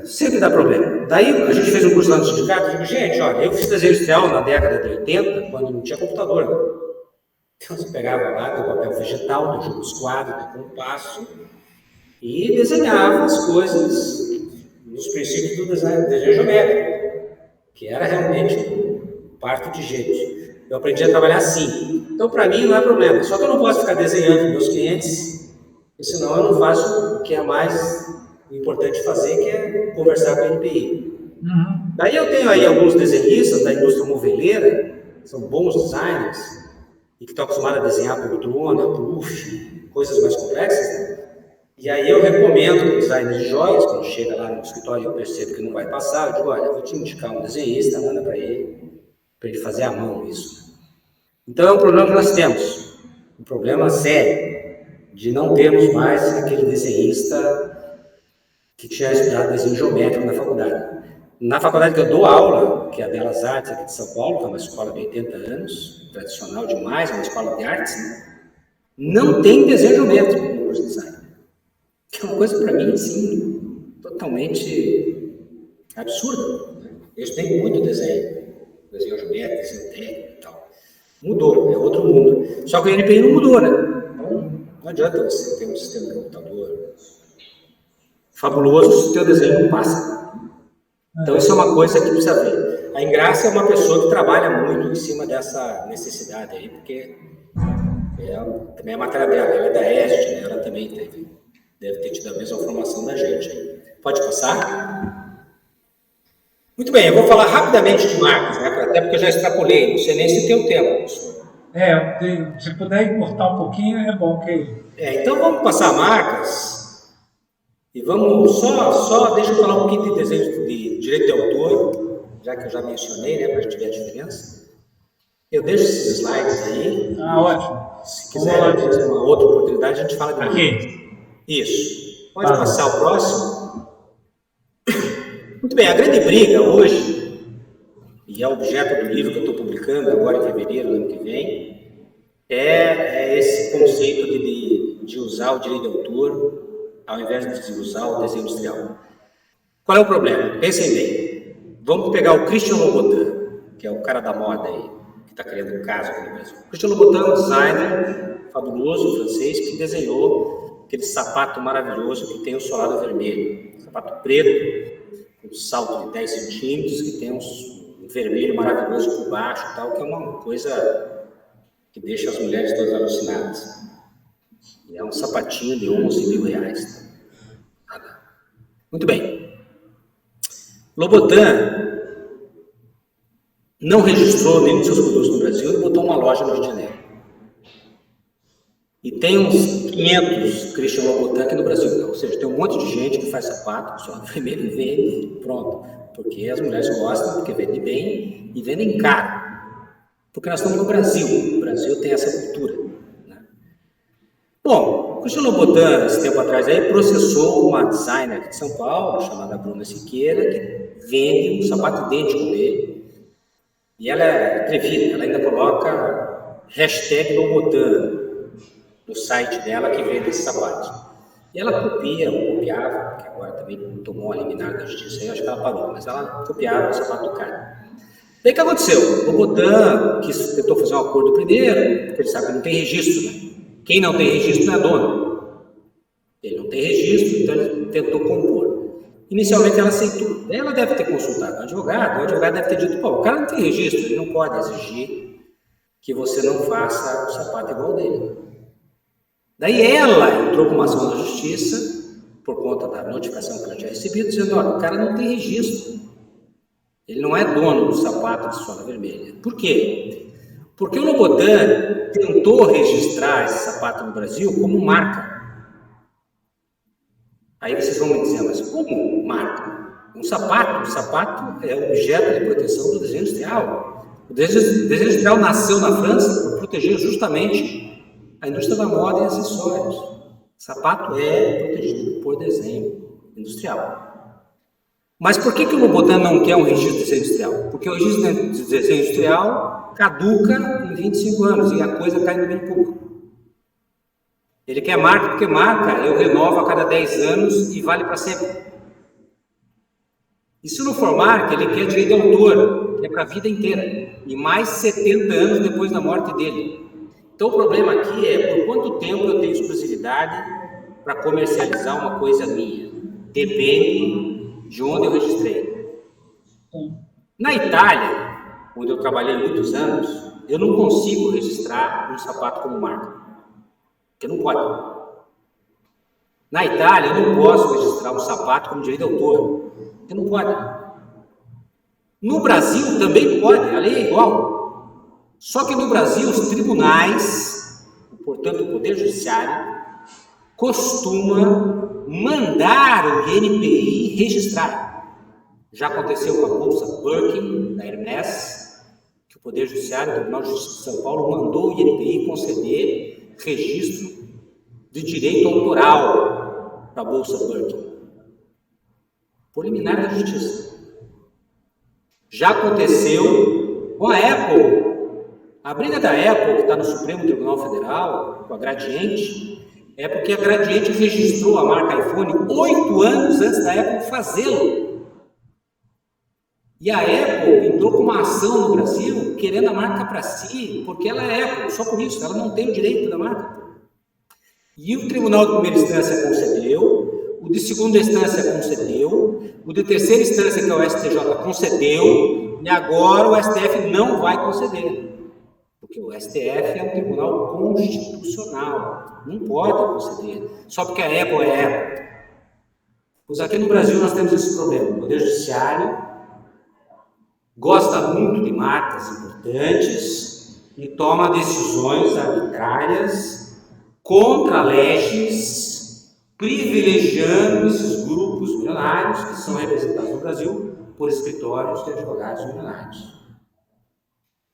sempre dá problema. Daí, a gente fez um curso lá no sindicato, eu digo, gente, olha, eu fiz desenho industrial na década de 80, quando não tinha computador. Então, você pegava lá o papel vegetal, do jogo dos quadros, do compasso, e desenhava as coisas nos princípios do desenho geométrico, que era realmente um parto de gêmeos. Eu aprendi a trabalhar assim. Então, para mim, não é problema. Só que eu não posso ficar desenhando meus clientes, porque senão eu não faço o que é mais importante fazer, que é conversar com a NPI. Daí eu tenho aí alguns desenhistas da indústria moveleira, que são bons designers, e que estão acostumados a desenhar poltrona, puff, coisas mais complexas, né? E aí eu recomendo para o designer de joias, quando chega lá no escritório e eu percebo que não vai passar, eu digo, olha, eu vou te indicar um desenhista, manda para ele fazer à mão isso. Então é um problema que nós temos, um problema sério, de não termos mais aquele desenhista que tinha estudado desenho geométrico na faculdade. Na faculdade que eu dou aula, que é a Belas Artes aqui de São Paulo, que é uma escola de 80 anos, tradicional demais, uma escola de artes, né? Não tem desenho geométrico no curso de design. Que é uma coisa, para mim, assim, totalmente absurda. Eu estudei muito desenho geométrico, desenho técnico e tal. Mudou, é outro mundo. Só que o NPI não mudou, né? Então, não adianta você ter um sistema de computador fabuloso se o teu desenho não passa. Então, isso é uma coisa que precisa ver. A Ingrácia é uma pessoa que trabalha muito em cima dessa necessidade aí, porque também é a matéria dela, ela é da EST, né? Ela também deve ter tido a mesma formação da gente aí. Pode passar? Muito bem, eu vou falar rapidamente de marcas, né? Até porque eu já extrapolei, não sei nem se tem o tempo, professor. Se puder encurtar um pouquinho, é bom que... Então vamos passar marcas e vamos só deixa eu falar um pouquinho de desenho de direito de autor, já que eu já mencionei, né, para a gente ver a diferença. Eu deixo esses slides aí. Ótimo. Se quiser uma outra oportunidade, a gente fala de aqui. Isso. Pode passar o próximo. Muito bem, a grande briga hoje, e é objeto do livro que eu estou publicando agora em fevereiro do ano que vem, é esse conceito de usar o direito de autor ao invés de usar o desenho industrial. Qual é o problema? Pensem bem. Vamos pegar o Christian Louboutin, que é o cara da moda aí, que está criando um caso aqui no Brasil. O Christian Louboutin é um designer fabuloso francês que desenhou aquele sapato maravilhoso que tem o solado vermelho, sapato preto, com um salto de 10 centímetros, que tem um vermelho maravilhoso por baixo e tal, que é uma coisa que deixa as mulheres todas alucinadas. E é um sapatinho de 11 mil reais. Muito bem. Lobotan não registrou nenhum dos seus produtos no Brasil e botou uma loja no Rio de Janeiro. E tem uns 500 Christian Lobotan aqui no Brasil, né? Ou seja, tem um monte de gente que faz sapato, só vermelho e vende, pronto. Porque as mulheres gostam, porque vendem bem e vendem caro. Porque nós estamos no Brasil. O Brasil tem essa cultura. Né? Bom, o Christian Lobotan, esse tempo atrás, aí, processou uma designer aqui de São Paulo, chamada Bruna Siqueira, que vende um sapato idêntico dele. E ela é atrevida, ela ainda coloca hashtag Lobotan no site dela que vende esse sapato. E ela copiava, que agora também tomou a liminar da justiça, aí acho que ela parou, mas ela copiava o sapato do cara. Daí o que aconteceu? O Lobotan tentou fazer um acordo primeiro, porque ele sabe que não tem registro, né? Quem não tem registro não é dono. Ele não tem registro, então ele tentou compor. Inicialmente ela aceitou. Daí ela deve ter consultado o advogado deve ter dito, pô, o cara não tem registro, ele não pode exigir que você não faça o sapato igual ao dele. Daí ela entrou com uma ação na justiça, por conta da notificação que ela tinha recebido, dizendo, olha, o cara não tem registro. Ele não é dono do sapato de sola vermelha. Por quê? Porque o Lobotan tentou registrar esse sapato no Brasil como marca. Aí vocês vão me dizer, mas como marca? Um sapato é objeto de proteção do desenho industrial. O desenho industrial nasceu na França para proteger justamente a indústria da moda e acessórios. Sapato é protegido por desenho industrial. Mas por que o Lobotan não quer um registro de desenho industrial? Porque o registro de desenho industrial caduca em 25 anos e a coisa cai no bem público. Ele quer marca porque marca eu renovo a cada 10 anos e vale para sempre. E se não for marca, ele quer direito de autor, que é para a vida inteira. E mais 70 anos depois da morte dele. Então o problema aqui é por quanto tempo eu tenho exclusividade para comercializar uma coisa minha. Depende de onde eu registrei. Na Itália, onde eu trabalhei muitos anos, eu não consigo registrar um sapato como marca. Porque não pode. Na Itália, eu não posso registrar um sapato como direito de autor. Porque não pode. No Brasil também pode, a lei é igual. Só que no Brasil, os tribunais, portanto o Poder Judiciário, costuma mandar o INPI registrar. Já aconteceu com a bolsa Birkin, da Hermès, que o Poder Judiciário, o Tribunal de Justiça de São Paulo, mandou o INPI conceder registro de direito autoral para a bolsa Birkin, por liminar da Justiça. Já aconteceu com a Apple. A briga da Apple, que está no Supremo Tribunal Federal, com a Gradiente, é porque a Gradiente registrou a marca iPhone 8 anos antes da Apple fazê-lo. E a Apple entrou com uma ação no Brasil, querendo a marca para si, porque ela é Apple, só por isso, ela não tem o direito da marca. E o Tribunal de Primeira Instância concedeu, o de segunda instância concedeu, o de terceira instância, que é o STJ, concedeu, e agora o STF não vai conceder. Porque o STF é um tribunal constitucional, não pode conceder, só porque a Apple é Apple. Pois aqui no Brasil nós temos esse problema. O Poder Judiciário gosta muito de marcas importantes e toma decisões arbitrárias contra leges, privilegiando esses grupos milionários que são representados no Brasil por escritórios de advogados milionários.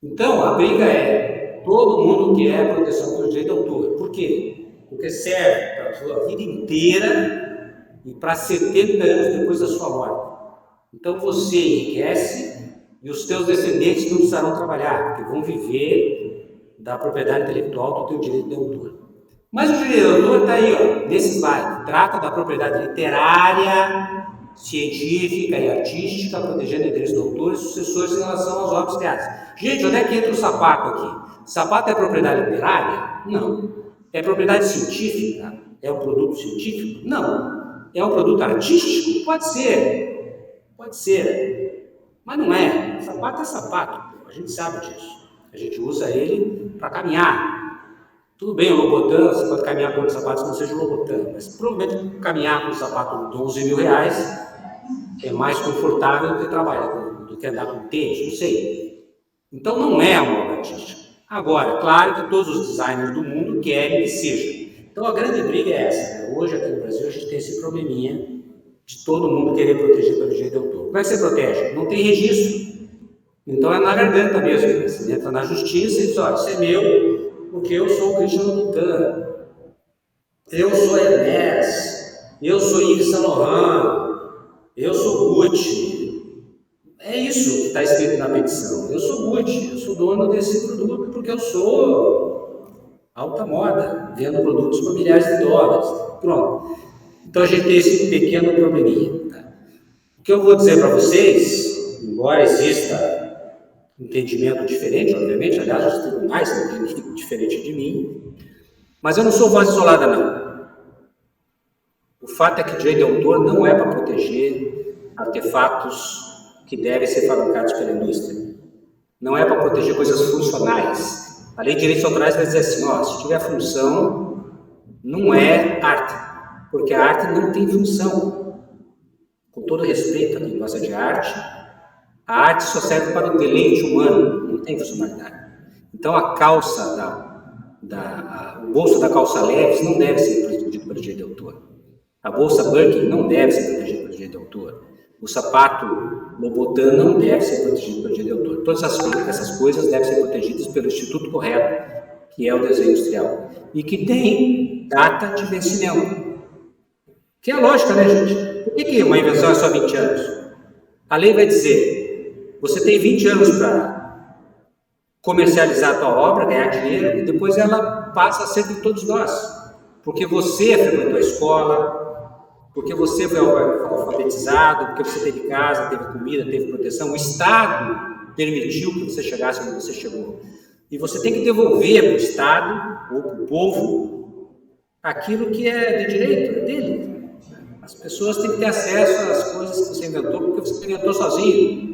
Então, a briga é, todo mundo quer proteção do direito de autor. Por quê? Porque serve para a sua vida inteira e para 70 anos depois da sua morte. Então, você enriquece e os teus descendentes não precisarão trabalhar, porque vão viver da propriedade intelectual do teu direito de autor. Mas o direito de autor está aí, ó, nesse slide. Trata da propriedade literária, científica e artística, protegendo o direito do autor e sucessores em relação às obras criadas. Gente, onde é que entra o sapato aqui? Sapato é propriedade literária? Não. É propriedade científica? É um produto científico? Não. É um produto artístico? Pode ser. Pode ser. Mas não é. Sapato é sapato. A gente sabe disso. A gente usa ele para caminhar. Tudo bem, o Lobotan, você pode caminhar com os sapatos que não seja o Lobotan, mas provavelmente caminhar com um sapato de 11 mil reais é mais confortável do que trabalhar, do que andar com tênis, não sei. Então não é uma obra artística. Agora, claro que todos os designers do mundo querem que seja. Então a grande briga é essa, né? Hoje aqui no Brasil a gente tem esse probleminha de todo mundo querer proteger pelo direito de autor. Como é que você protege? Não tem registro. Então é na garganta mesmo. Você entra na justiça e diz, olha, isso é meu, porque eu sou o Cristiano Louboutin, eu sou Hermès, eu sou Yves Saint Laurent, eu sou Gucci. É isso que está escrito na petição. Eu sou Gucci, eu sou dono desse produto porque eu sou alta moda, vendo produtos por milhares de dólares. Pronto. Então a gente tem esse pequeno probleminha. Tá? O que eu vou dizer para vocês, embora exista entendimento diferente, obviamente, aliás, os tribunais entendem diferente de mim, mas eu não sou voz isolada, não. O fato é que o direito de autor não é para proteger artefatos que devem ser fabricados pela indústria. Não é para proteger coisas funcionais. A lei de direitos autorais vai dizer assim, ó, se tiver função, não é arte, porque a arte não tem função. Com todo respeito a quem gosta de arte, a arte só serve para o deleite humano, não tem funcionalidade. Então a calça, o bolso da calça Levi's não deve ser protegido pelo direito de autor. A bolsa Birkin não deve ser protegida pelo direito de autor. O sapato Louboutin não deve ser protegido pelo direito de autor. Todas essas coisas devem ser protegidas pelo instituto correto, que é o desenho industrial, e que tem data de vencimento. Que é a lógica, né, gente? Por que uma invenção é só 20 anos? A lei vai dizer, você tem 20 anos para comercializar a tua obra, ganhar dinheiro, e depois ela passa a ser de todos nós. Porque você frequentou a escola, porque você foi alfabetizado, porque você teve casa, teve comida, teve proteção, o Estado permitiu que você chegasse onde você chegou. E você tem que devolver para o Estado ou para o povo aquilo que é de direito, é dele. As pessoas têm que ter acesso às coisas que você inventou, porque você inventou sozinho.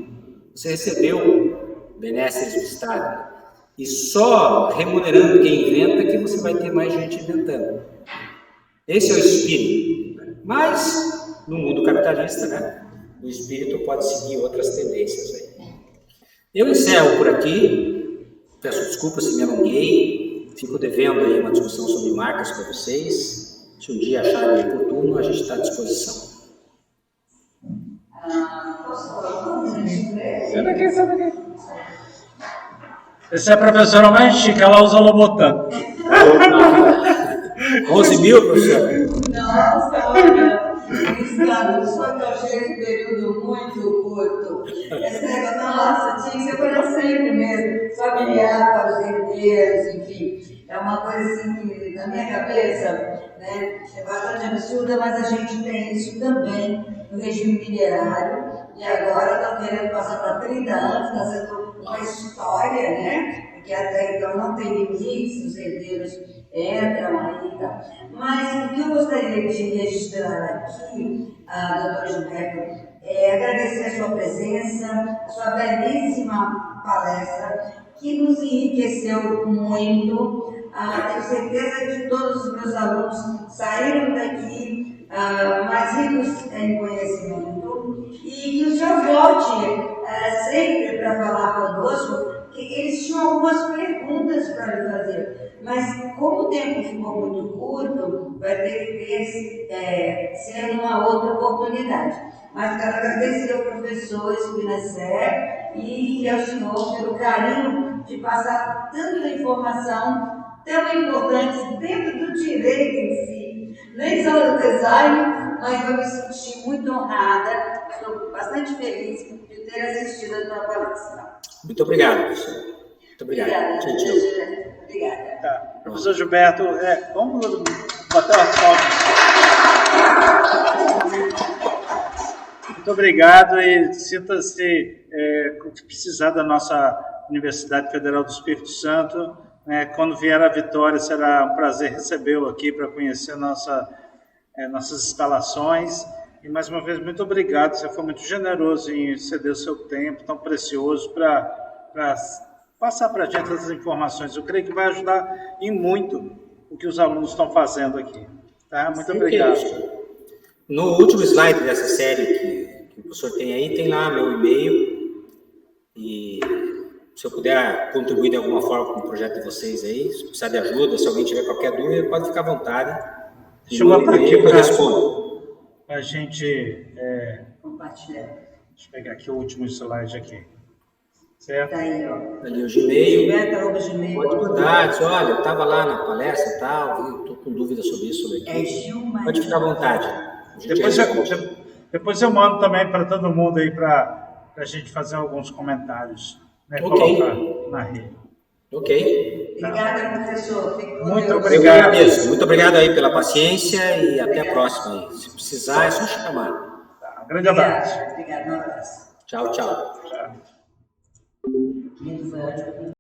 Você recebeu benesses do Estado. E só remunerando quem inventa que você vai ter mais gente inventando. Esse é o espírito. Mas, no mundo capitalista, né, o espírito pode seguir outras tendências aí. Eu encerro por aqui, peço desculpas se me alonguei, fico devendo aí uma discussão sobre marcas para vocês. Se um dia acharem oportuno, a gente está à disposição. Posso falar um Senta aqui. Essa é a professora mais chique, ela usa Louboutin. 11 mil, professor? Nossa, olha, estamos só que eu achei esse período muito curto. Esse negócio, nossa, tinha que ser para sempre mesmo. Familiar, para os herdeiros, enfim. É uma coisa assim que, na minha cabeça, né, é bastante absurda, mas a gente tem isso também no regime minerário. E agora estão querendo passar para 30 anos, está sendo uma história, né? Que até então não tem limites, os herdeiros entram aí e tal. Mas o que eu gostaria de registrar aqui, doutor Gilberto, é agradecer a sua presença, a sua belíssima palestra, que nos enriqueceu muito. Tenho certeza que todos os meus alunos saíram daqui mais ricos em conhecimento e que o senhor volte sempre para falar conosco. Eles tinham algumas perguntas para lhe fazer, mas como o tempo ficou muito curto, vai ter que ser uma outra oportunidade. Mas quero agradecer ao professor Spinazzer e ao senhor pelo carinho de passar tanta informação tão importante dentro do direito em si, nem só do design, mas eu me senti muito honrada, estou bastante feliz de ter assistido a tua palestra. Muito obrigado, professor. Muito obrigado. Obrigada. Tá. Professor Gilberto, vamos bater uma palma. Muito obrigado e sinta-se precisar da nossa Universidade Federal do Espírito Santo. Quando vier a Vitória, será um prazer recebê-lo aqui para conhecer nossas instalações. E, mais uma vez, muito obrigado. Você foi muito generoso em ceder o seu tempo tão precioso para passar para a gente essas informações. Eu creio que vai ajudar em muito o que os alunos estão fazendo aqui. Tá? Muito obrigado. No último slide dessa série que o professor tem aí, tem lá meu e-mail. E se eu puder contribuir de alguma forma com o projeto de vocês aí, se precisar de ajuda, se alguém tiver qualquer dúvida, pode ficar à vontade. Deixa eu botar aqui para respondo. A gente... Compartilhar. Deixa eu pegar aqui o último slide aqui. Certo? Tá aí, ó. Ali o Gmail. Gilberto@gmail. Pode mandar, diz, olha, eu estava lá na palestra e tal, estou com dúvida sobre isso, sobre aquilo. É Gilmar. Pode ficar à vontade. Depois eu mando também para todo mundo aí para a gente fazer alguns comentários, né? Ok. Colocar na rede. Ok. Obrigada, professor. Fique com Muito Deus. obrigado. Eu que agradeço. Muito obrigado aí pela paciência e até a próxima. Se precisar, é só chamar. Tá, um grande abraço. Obrigada. Um abraço. Tchau, tchau. Tchau. Muito ótimo.